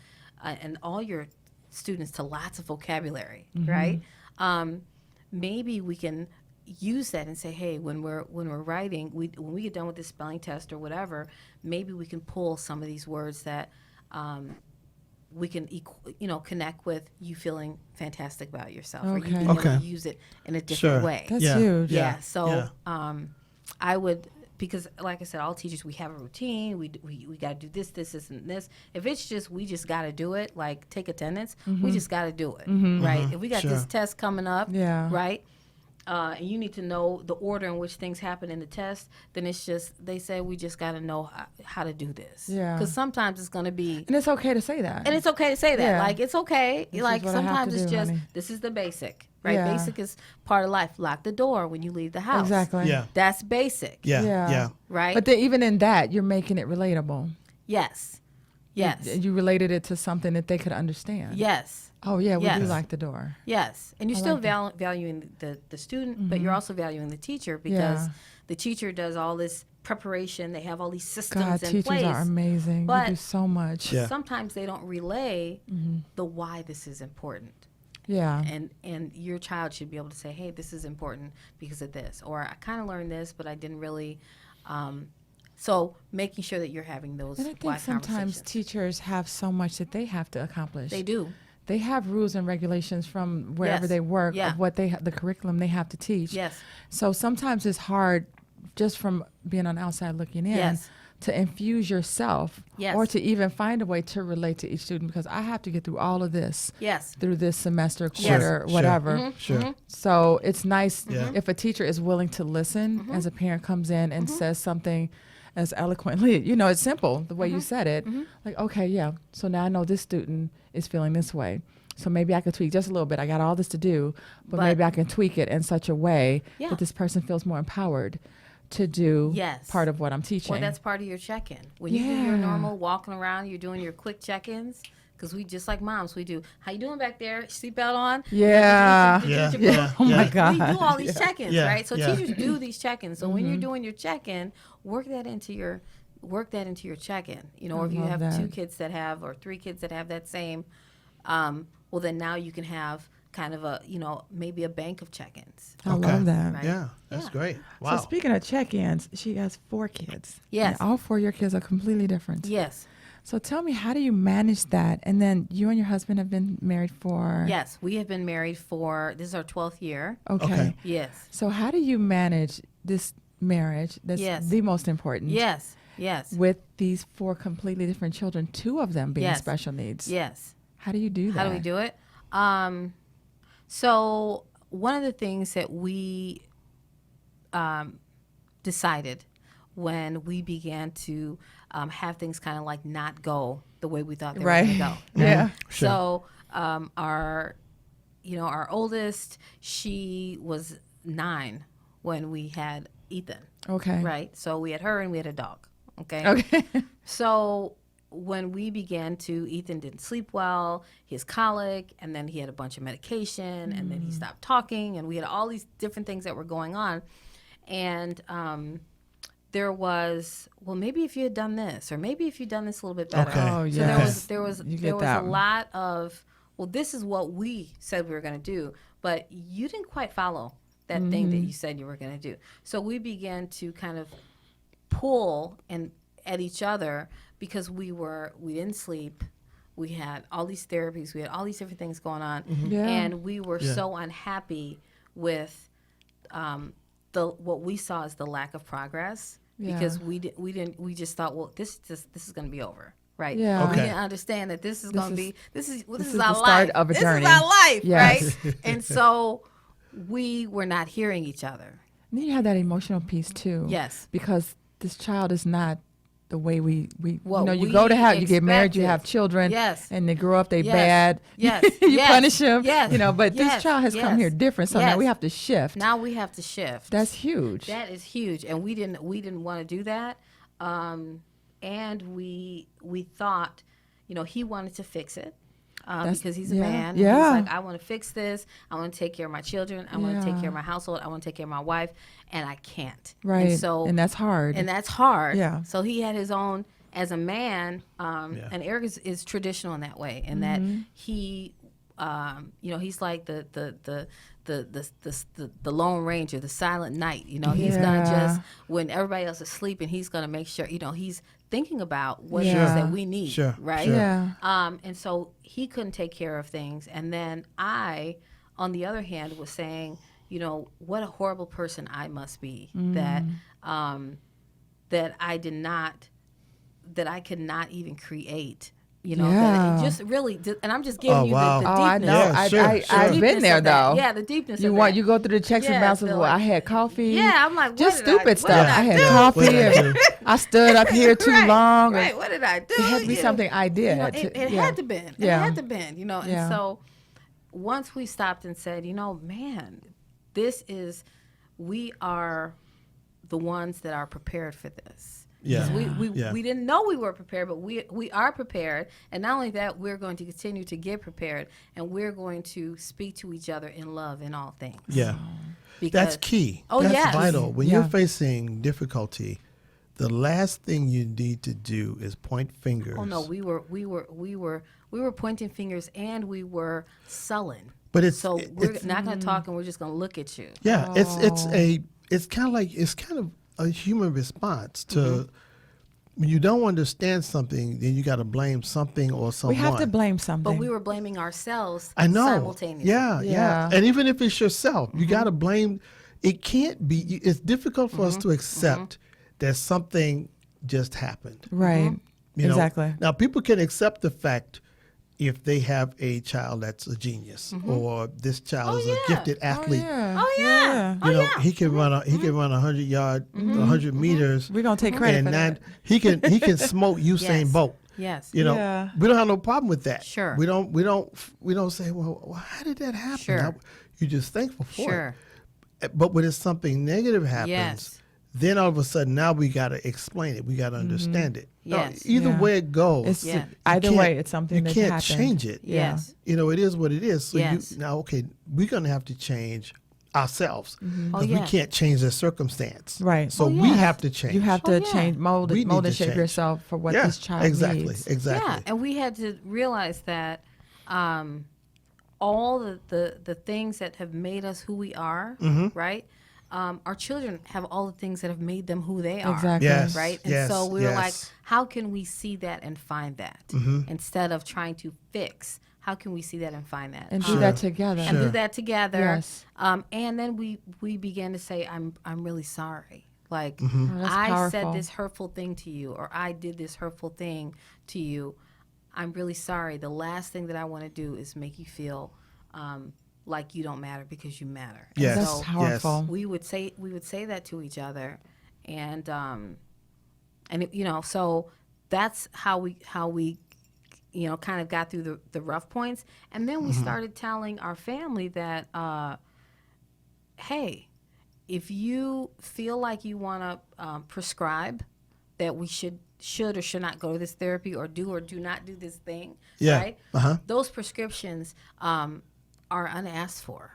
and all your students to lots of vocabulary, right? Maybe we can use that and say, hey, when we're writing, when we get done with this spelling test or whatever, maybe we can pull some of these words that we can connect with you feeling fantastic about yourself, or you being able to use it in a different way. That's huge. Yeah. So I would, because like I said, all teachers, we have a routine. We got to do this, and this. If it's just we just got to do it, like take attendance, we just got to do it, right? If we got this test coming up, right? And you need to know the order in which things happen in the test, then it's just, they say we just got to know how to do this. Yeah. Because sometimes it's going to be. And it's okay to say that. And it's okay to say that. Yeah. Like, it's okay. This like, sometimes it's just, honey. this is the basic, right? Yeah. Basic is part of life. Lock the door when you leave the house. Exactly. Yeah. That's basic. Yeah. Right? But then even in that, you're making it relatable. Yes. You related it to something that they could understand. Yes. Oh, yeah, we do lock the door. Yes. And you're still valuing the student, but you're also valuing the teacher, because the teacher does all this preparation. They have all these systems in place. Teachers are amazing. But they do so much. sometimes they don't relay the why this is important. Yeah. And your child should be able to say, hey, this is important because of this. Or I kind of learned this, but I didn't really. So making sure that you're having those And I think why sometimes conversations. teachers have so much that they have to accomplish. They do. They have rules and regulations from wherever they work of what the curriculum they have to teach. Yes. So sometimes it's hard, just from being on the outside looking in, to infuse yourself or to even find a way to relate to each student, because I have to get through all of this through this semester, quarter, whatever. So it's nice if a teacher is willing to listen as a parent comes in and says something as eloquently, it's simple, the way you said it. Like, okay, so now I know this student is feeling this way. So maybe I could tweak just a little bit. I got all this to do, but maybe I can tweak it in such a way that this person feels more empowered to do part of what I'm teaching. Well, that's part of your check-in. When you do your normal walking around, you're doing your quick check-ins. Because we, just like moms, we do, how you doing back there? Seatbelt on? Oh my God. We do all these check-ins, right? So teachers do these check-ins. So when you're doing your check-in, work that into your check-in. Or if you have 2 kids that have, or 3 kids that have that same, well, then now you can have kind of a, maybe a bank of check-ins. I love that. Right? Yeah, that's great. Wow. So speaking of check-ins, she has 4 kids. Yes. And all 4 of your kids are completely different. Yes. So tell me, how do you manage that? And then you and your husband have been married for? Yes, we have been married for, this is our 12th year. Okay. Yes. So how do you manage this marriage? That's the most important. Yes. With these 4 completely different children, 2 of them being special needs. Yes. How do you do that? How do we do it? So one of the things that we decided when we began to have things kind of like not go the way we thought they were going to go. Yeah. Sure. So our oldest, she was 9 when we had Ethan. Okay. Right. So we had her and we had a dog. Okay. Okay. So when we began to, Ethan didn't sleep well, his colic, and then he had a bunch of medication, and then he stopped talking, and we had all these different things that were going on. And there was, well, maybe if you had done this, or maybe if you'd done this a little bit better. Okay. Oh, So yes. there was a a lot of, well, this is what we said we were going to do, but you didn't quite follow that thing that you said you were going to do. So we began to kind of pull at each other, because we didn't sleep. We had all these therapies. We had all these different things going on. And we were so unhappy with what we saw as the lack of progress, because we just thought, well, this is going to be over. Right. Yeah. Okay. We didn't understand that this is going to be, this is the our start life. of a this journey. is our life, Yes. right? And so we were not hearing each other. And then you have that emotional piece too. Yes. Because this child is not the way we What you we go to have, you get married, you expected. have children, Yes. and they grow up, they Yes. bad. Yes. You Yes. punish them. Yes. But Yes. this child has come Yes. here different, so now Yes. we have to shift. Now we have to shift. That's huge. That is huge, and we didn't want to do that. And we thought, he wanted to fix it. because he's a man. And he's like, I want to fix this. I want to take care of my children. I want to take care of my household. I want to take care of my wife, and I can't. Right. And that's hard. Yeah. So he had his own as a man, and Eric is traditional in that way, in that he, he's like the Lone Ranger, the silent knight. He's gonna just, when everybody else is sleeping, he's gonna make sure he's thinking about what it is that we need, right? Sure. Yeah. And so he couldn't take care of things, and then I, on the other hand, was saying, what a horrible person I must be that I could not even create. That it just really, and I'm just giving you the deepness. I know. Yeah, I've been there though. Yeah, the deepness. You go through the checks and balances. Well, I had coffee. Yeah, I'm like, just stupid stuff. I had do? coffee. I stood up here too long. Right. What did I do? It had to be something I did. It had to been. It had to been. And so once we stopped and said, man, we are the ones that are prepared for this. Yeah. We didn't know we were prepared, but we are prepared. And not only that, we're going to continue to get prepared, and we're going to speak to each other in love in all things. Yeah. Because, that's key. That's vital. When you're facing difficulty, the last thing you need to do is point fingers. Oh no, we were pointing fingers, and we were sullen. But we're not going to talk, and we're just going to look at you. Yeah, it's kind of a human response to when you don't understand something, then you got to blame something or someone. We have to blame something. But we were blaming ourselves. I know. Simultaneously. Yeah. And even if it's yourself, you got to blame. It can't be. It's difficult for us to accept that something just happened. Right. Exactly. Now people can accept the fact if they have a child that's a genius, or this child is a gifted athlete. He can run 100 100 meters. We're gonna take credit for that. He can smoke Usain Bolt. Yes. We don't have no problem with that. Sure. We don't say, well, how did that happen? Sure. You're just thankful for Sure. it. But when something negative happens, then all of a sudden now we got to explain it. We got to understand it. Yes. Either way it goes, either way it's something that you can't happened. change it. Yes. It is what it is. So Yes. we're going to have to change ourselves because we yes. can't change the circumstance. Right. So we have to change. You have to change, mold We and need to shape change. yourself for what this child needs. Exactly. Yeah, and we had to realize that all the things that have made us who we are, right? Our children have all the things that have made them who they are. Exactly. Yes. Right? And so we were like, how can we see that and find that? Instead of trying to fix, how can we see that and find that? And do that together. And do that together. Yes. And then we began to say, I'm really sorry. Like, that's I powerful. said this hurtful thing to you, or I did this hurtful thing to you. I'm really sorry. The last thing that I want to do is make you feel like you don't matter, because you matter. Yes. And That's so powerful. we would say that to each other, and so that's how we kind of got through the rough points, and then we started telling our family that hey, if you feel like you want to prescribe that we should or should not go to this therapy, or do not do this thing, right? Those prescriptions are unasked for,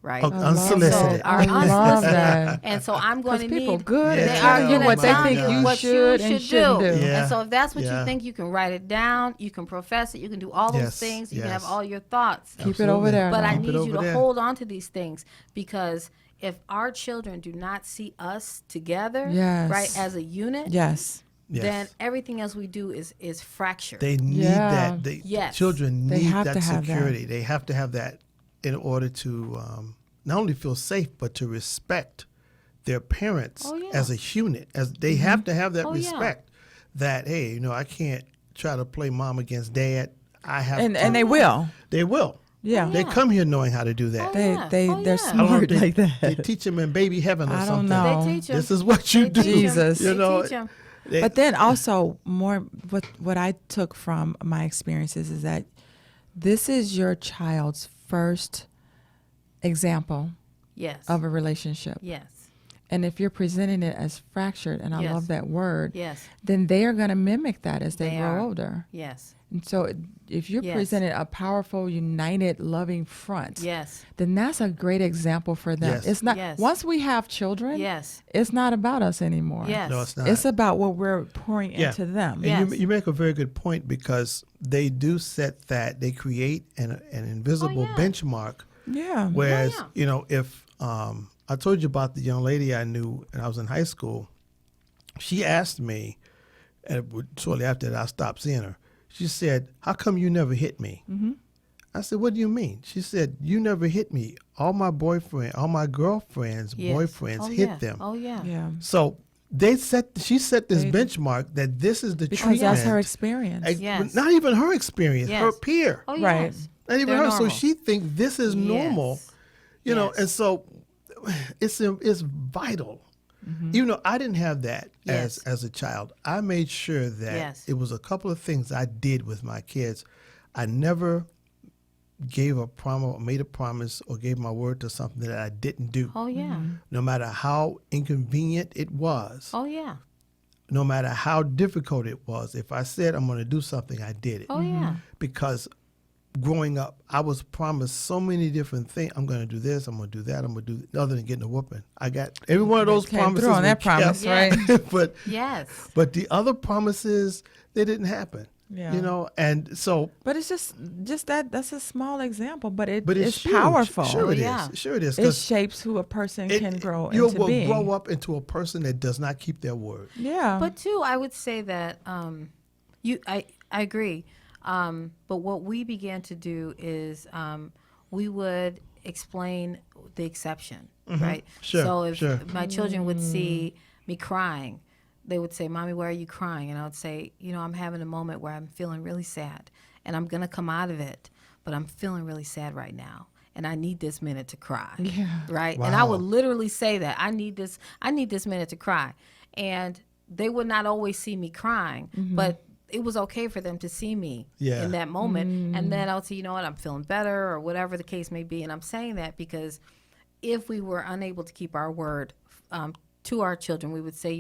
right? Unsolicited. I love that. And so I'm going to people need good at they telling are you going what to they tell think you you what should you and should shouldn't do. do. Yeah. And so if that's what Yeah. you think, you can write it down, you can profess it, you can do all those Yes. things, you can Yes. have all your thoughts. Keep it over there. But I Keep need it you over to there. hold on to these things, because if our children do not see us together, Yes. right, as a unit, Yes. then everything else we do is fractured. They need Yeah. that. Yes. Children They need have that to have that. security. They have to have that in order to not only feel safe, but to respect their parents as a unit. As they have to have that respect that, hey, I can't try to play mom against dad. I have to. And they will. They will. Yeah. They come here knowing how to do that. They're I don't know smart if they, like that. They teach them in baby heaven or I something. don't know. They teach them. This is what you do. Jesus. You know, They teach 'em. But then also what I took from my experiences is that this is your child's first example Yes. of a relationship. Yes. And if you're presenting it as fractured, and I Yes. love that word, Yes. then they are going to mimic that as they They grow are. older. Yes. And so if you're Yes. presenting a powerful, united, loving front, Yes. then that's a great example for them. Yes. It's not, Yes. once we have children, Yes. it's not about us anymore. Yes. No, it's not. It's about what we're pouring Yeah. into them. Yeah. And Yes. you make a very good point, because they do set that, they create an invisible yeah. benchmark. Yeah. Whereas, yeah. you know, if I told you about the young lady I knew when I was in high school, she asked me, and shortly after that I stopped seeing her, she said, "How come you never hit me?" Mm-hmm. I said, "What do you mean?" She said, "You never hit me. All my girlfriends' Yes. boyfriends Oh, hit yeah. them." Oh, yeah. Yeah. So she set this They- benchmark that this is the Because treatment. that's her experience. Yes. Not even her experience, her Yes. peer. Oh, Right. yes. Not even They're her. So normal. she thinks this is normal, Yes. you know, Yes. and so it's vital. Even though I didn't have that Yes. as a child, I made sure that Yes. it was a couple of things I did with my kids. I never gave a promise or made a promise or gave my word to something that I didn't do. Oh, yeah. No matter how inconvenient it was, Oh, yeah. no matter how difficult it was, if I said I'm going to do something, I did it. Oh, yeah. Because growing up, I was promised so many different things. I'm going to do this, I'm going to do that, I'm going to do, other than getting a whooping. I got every one of those Came promises. through on were that promise, kept. right? but Yes. but the other promises, they didn't happen. Yeah. You know, and so But it's just that's a small example, but but it's huge. powerful. Sure it is. yeah. Sure it is. It 'Cause shapes who a person can grow you into will being. grow up into a person that does not keep their word. Yeah. But too, I would say that I agree. But what we began to do is we would explain the exception, right? Sure, So if sure. my children would see me crying, they would say, "Mommy, why are you crying?" And I would say, I'm having a moment where I'm feeling really sad, and I'm gonna come out of it, but I'm feeling really sad right now. And I need this minute to cry. Yeah. Right. And I Wow. would literally say that I need this minute to cry. And they would not always see me crying, but it was okay for them to see me Yeah. in that moment. And then I would say, you know what, I'm feeling better, or whatever the case may be. And I'm saying that because if we were unable to keep our word to our children, we would say,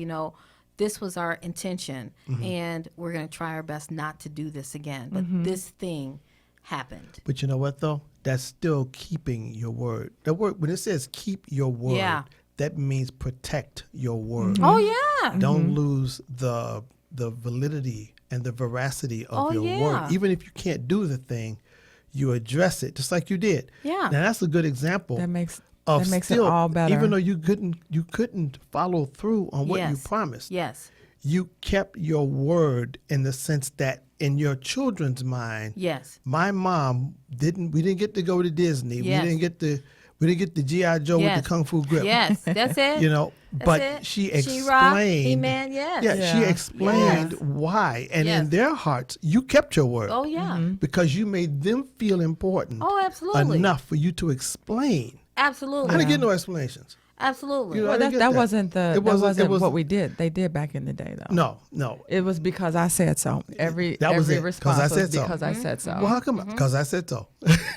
this was our intention, and we're going to try our best not to do this again. But this thing happened. But you know what though? That's still keeping your word. The word, when it says keep your word, Yeah. that means protect your word. Oh, yeah. Don't lose the validity and the veracity of Oh, your yeah. word. Even if you can't do the thing, you address it just like you did. Yeah. Now that's a good example. that makes of it still, all better. Even though you couldn't follow through on what you Yes. promised. Yes. You kept your word in the sense that in your children's mind, Yes. my mom we didn't get to go to Disney. Yes. We didn't get the G.I. Joe with Yes. the Kung Fu grip. Yes. That's it. But it. she She-Ra, explained. He-Man, yes. Yeah, she Yeah. explained Yes. why. And Yes. in their hearts, you kept your word. Oh, yeah. Because you made them feel important Oh, absolutely. enough for you to explain. Absolutely. I didn't get no explanations. Absolutely. You know, I well, didn't get that that. wasn't It wasn't- what we did. They did back in the day, though. No. It was because I said so. Every That was it, 'cause response I was said so. because I said so. Well, how come? Because I said so.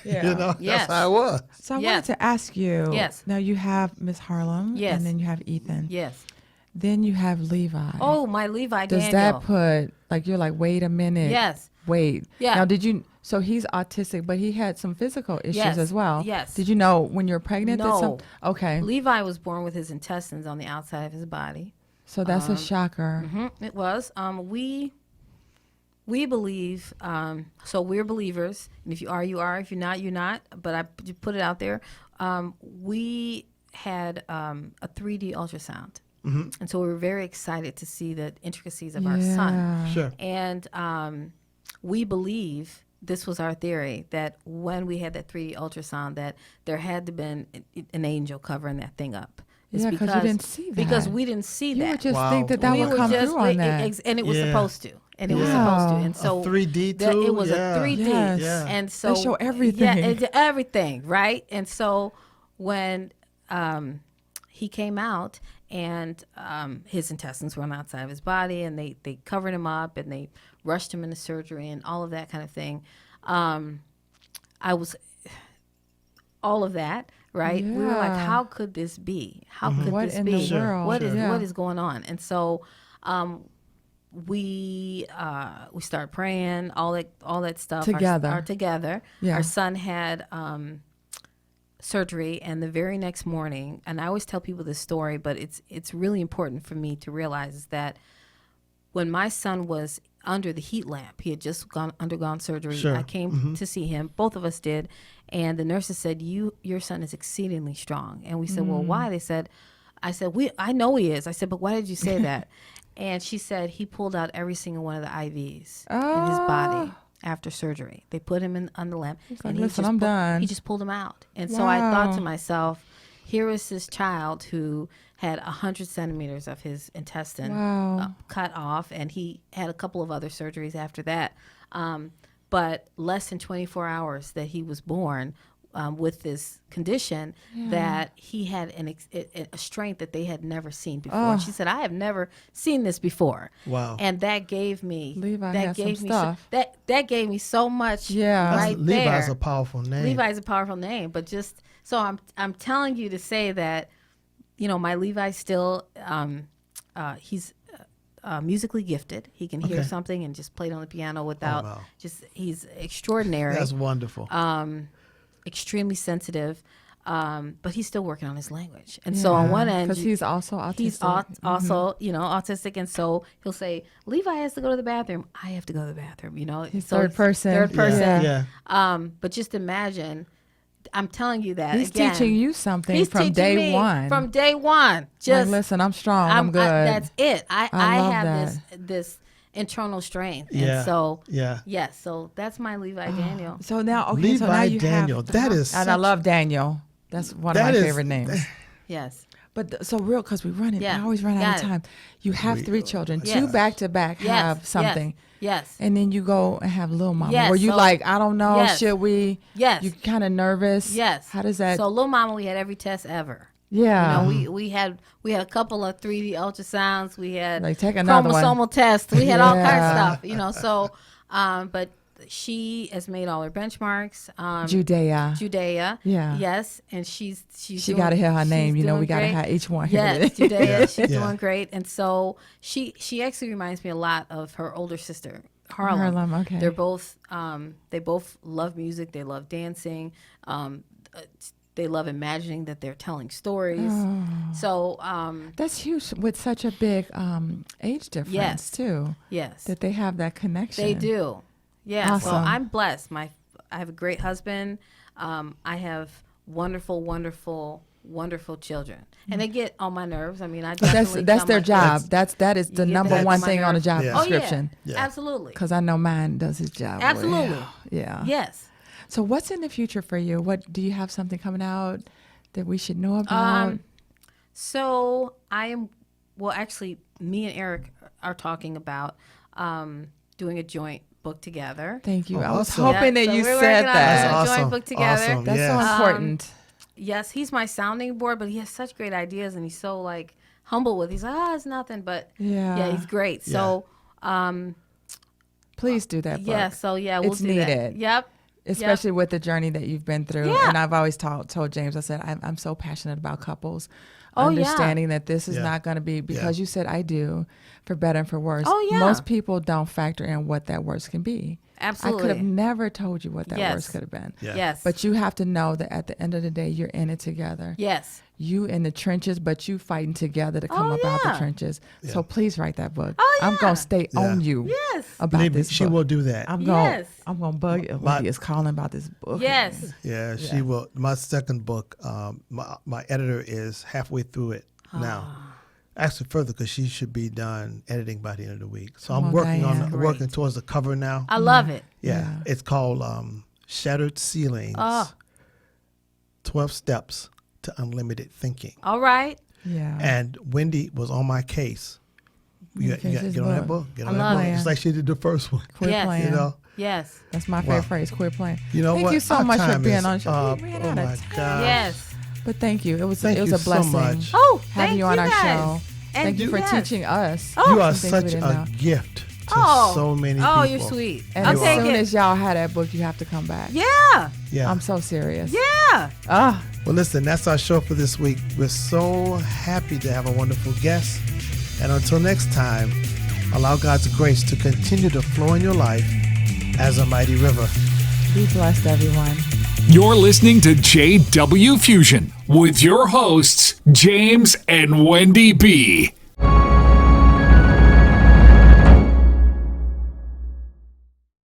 Yeah. Yes. That's how it was. So I Yes. wanted to ask you. Yes. Now you have Miss Harlem. Yes. And then you have Ethan. Yes. Then you have Levi. Oh, my Levi Does Daniel. that put you're like, wait a minute? Yes. Wait. Yeah. Now so he's autistic, but he had some physical issues Yes. as well. Yes. Did you know when you're pregnant? No. Okay. Levi was born with his intestines on the outside of his body. So that's a shocker. It was. We believe. So we're believers, and if you are, you are. If you're not, you're not. But I put it out there. We had a 3D ultrasound, and so we were very excited to see the intricacies of our son. Yeah. Sure. And we believe, this was our theory, that when we had that 3D ultrasound, that there had to been an angel covering that thing up. It's Yeah, 'cause you didn't see that. Because we didn't see You that. would just Wow. think that We would were come just- through on that. and it was Yeah. supposed to. And it was Yeah. supposed to. And so A 3D that too? it was Yeah. a 3D. Yes. Yeah. And so They show everything. Yeah, everything, right? And so when he came out and his intestines were on the outside of his body, and they covered him up and they rushed him into surgery and all of that kind of thing. I was all of that, right? We were like, how could this be? How could what this in be? the world? What is going on? And so we started praying, all that stuff together. Together. Yeah. Our son had surgery, and the very next morning, and I always tell people this story, but it's really important for me to realize is that when my son was under the heat lamp, he had just undergone surgery. Sure. I came to see him. Both of us did, and the nurses said, "Your son is exceedingly strong." And we said, "Well, why?" I said, "I know he is." I said, "But why did you say that?" And she said he pulled out every single one of the IVs in his body after surgery. They put him on the lamp. He's like, "Listen, I'm done." He just pulled them out. And so I thought to myself, here is this child who had 100 centimeters of his intestine cut off, and he had a couple of other surgeries after that. But less than 24 hours that he was born with this condition, that he had a strength that they had never seen before. She said, "I have never seen this before." Wow. And that gave me Levi that gave me so much. Yeah. Right there. Levi's a powerful name. Levi's a powerful name, but just so I'm telling you to say that, my Levi's still he's musically gifted. He can hear something and just play it on the piano without he's extraordinary. That's wonderful. Extremely sensitive, but he's still working on his language. And so on one end, because he's also autistic. He's also, autistic, and so he'll say, "Levi has to go to the bathroom. I have to go to the bathroom." He's so third person. Third person. Yeah. But just imagine. I'm telling you that he's again. teaching you something He's from teaching day me one. From day one, just listen, I'm strong. I'm good. That's it. I love have that. this internal strength, Yeah. and so Yeah. So that's my Levi Daniel. So now, okay, Levi so now you Daniel. have, That is. and I love Daniel. That's one of my favorite names. Yes. But so real, because I always run out Got of it. time. You have 3 children, Yes. 2 back to back have something. Yes. And then you go and have little mama. Yes, Were you so- like, I don't know, Yes. should we? Yes. You kind of nervous? Yes. How does that? So little mama, we had every test ever. Yeah. We had a couple of 3D ultrasounds. We had Like, take another one. chromosomal tests. We had all kinds Yeah. of stuff. So, but she has made all her benchmarks. Judea. Yeah. Yes, and she got to hear her name. she's We doing got to great. have each one. Yes, Judea. She's Yeah. doing great, and so she actually reminds me a lot of her older sister, Harlem. Okay. They're both they both love music. They love dancing. They love imagining that they're telling stories. Oh. So That's huge with such a big age difference Yes. too. yes, That they have that connection. they do. Yeah. So Awesome. I'm blessed. I have a great husband. I have wonderful, wonderful, wonderful children, and they get on my nerves. I mean, I definitely That's tell their my job. kids, That is the you get number that one on my thing on a nerves. job Yeah. description. Oh Yeah. absolutely. Because I know mine does his job. well. Absolutely. Yeah. Yes. So what's in the future for you? What do you have something coming out that we should know about? So actually, me and Eric are talking about doing a joint book together. Thank you. Oh, I was awesome. hoping Yeah, that so you we're said working on that. a That's joint awesome. book together. Awesome. That's Yes. so important. Yes, he's my sounding board, but he has such great ideas, and he's so like humble with. He's like, it's nothing, but Yeah. he's great. So, Please do that book. yeah, so we'll It's do that. needed. Yep. Especially with the journey that you've been through. Yeah. And I've always told James, I said, I'm so passionate about couples. Oh, yeah. Understanding that this is Yeah. not going to be, because you said I do, for better and for worse. Oh, yeah. Most people don't factor in what that worse can be. Absolutely. I could have never told you what that Yes. worse could have been. Yeah. Yes. But you have to know that at the end of the day, you're in it together. yes. You in the trenches, but you fighting together to come Oh, about the yeah. trenches. So please write that book. Oh, I'm yeah. gonna stay on you Yes. about Believe me, this she book. will do that. I'm Yes. gonna bug you. Wendy is calling about this book. Yes. Yeah, she will. My second book, my editor is halfway through it now. Actually, further, because she should be done editing by the end of the week. So I'm Oh, working Diane. working towards the cover now. I love it. Yeah, it's called Shattered Ceilings. Oh. 12 Steps to Unlimited Thinking. All right. Yeah. And Wendy was on my case. You got to finish this get on that book. book. Get I on that love book. it. Just like she did the first one. Quit Yes. playing. You know. Yes. That's my favorite Wow. phrase. Quit playing. You know Thank what? you so Our much for time being is on the show. up. We ran Oh out of my time. God. Yes. But thank you. It was Thank a you so blessing. much. Oh, having thank you on our guys. show. And Thank you for yes. teaching us. You are some things we such didn't a know. gift to so many people. Oh, you're sweet. And as soon as y'all have that book, you have to come back. Yeah. I'm so serious. Yeah. Well, listen, that's our show for this week. We're so happy to have a wonderful guest. And until next time, allow God's grace to continue to flow in your life as a mighty river. Be blessed, everyone. You're listening to Jwfuzion with your hosts, James and Wendy B.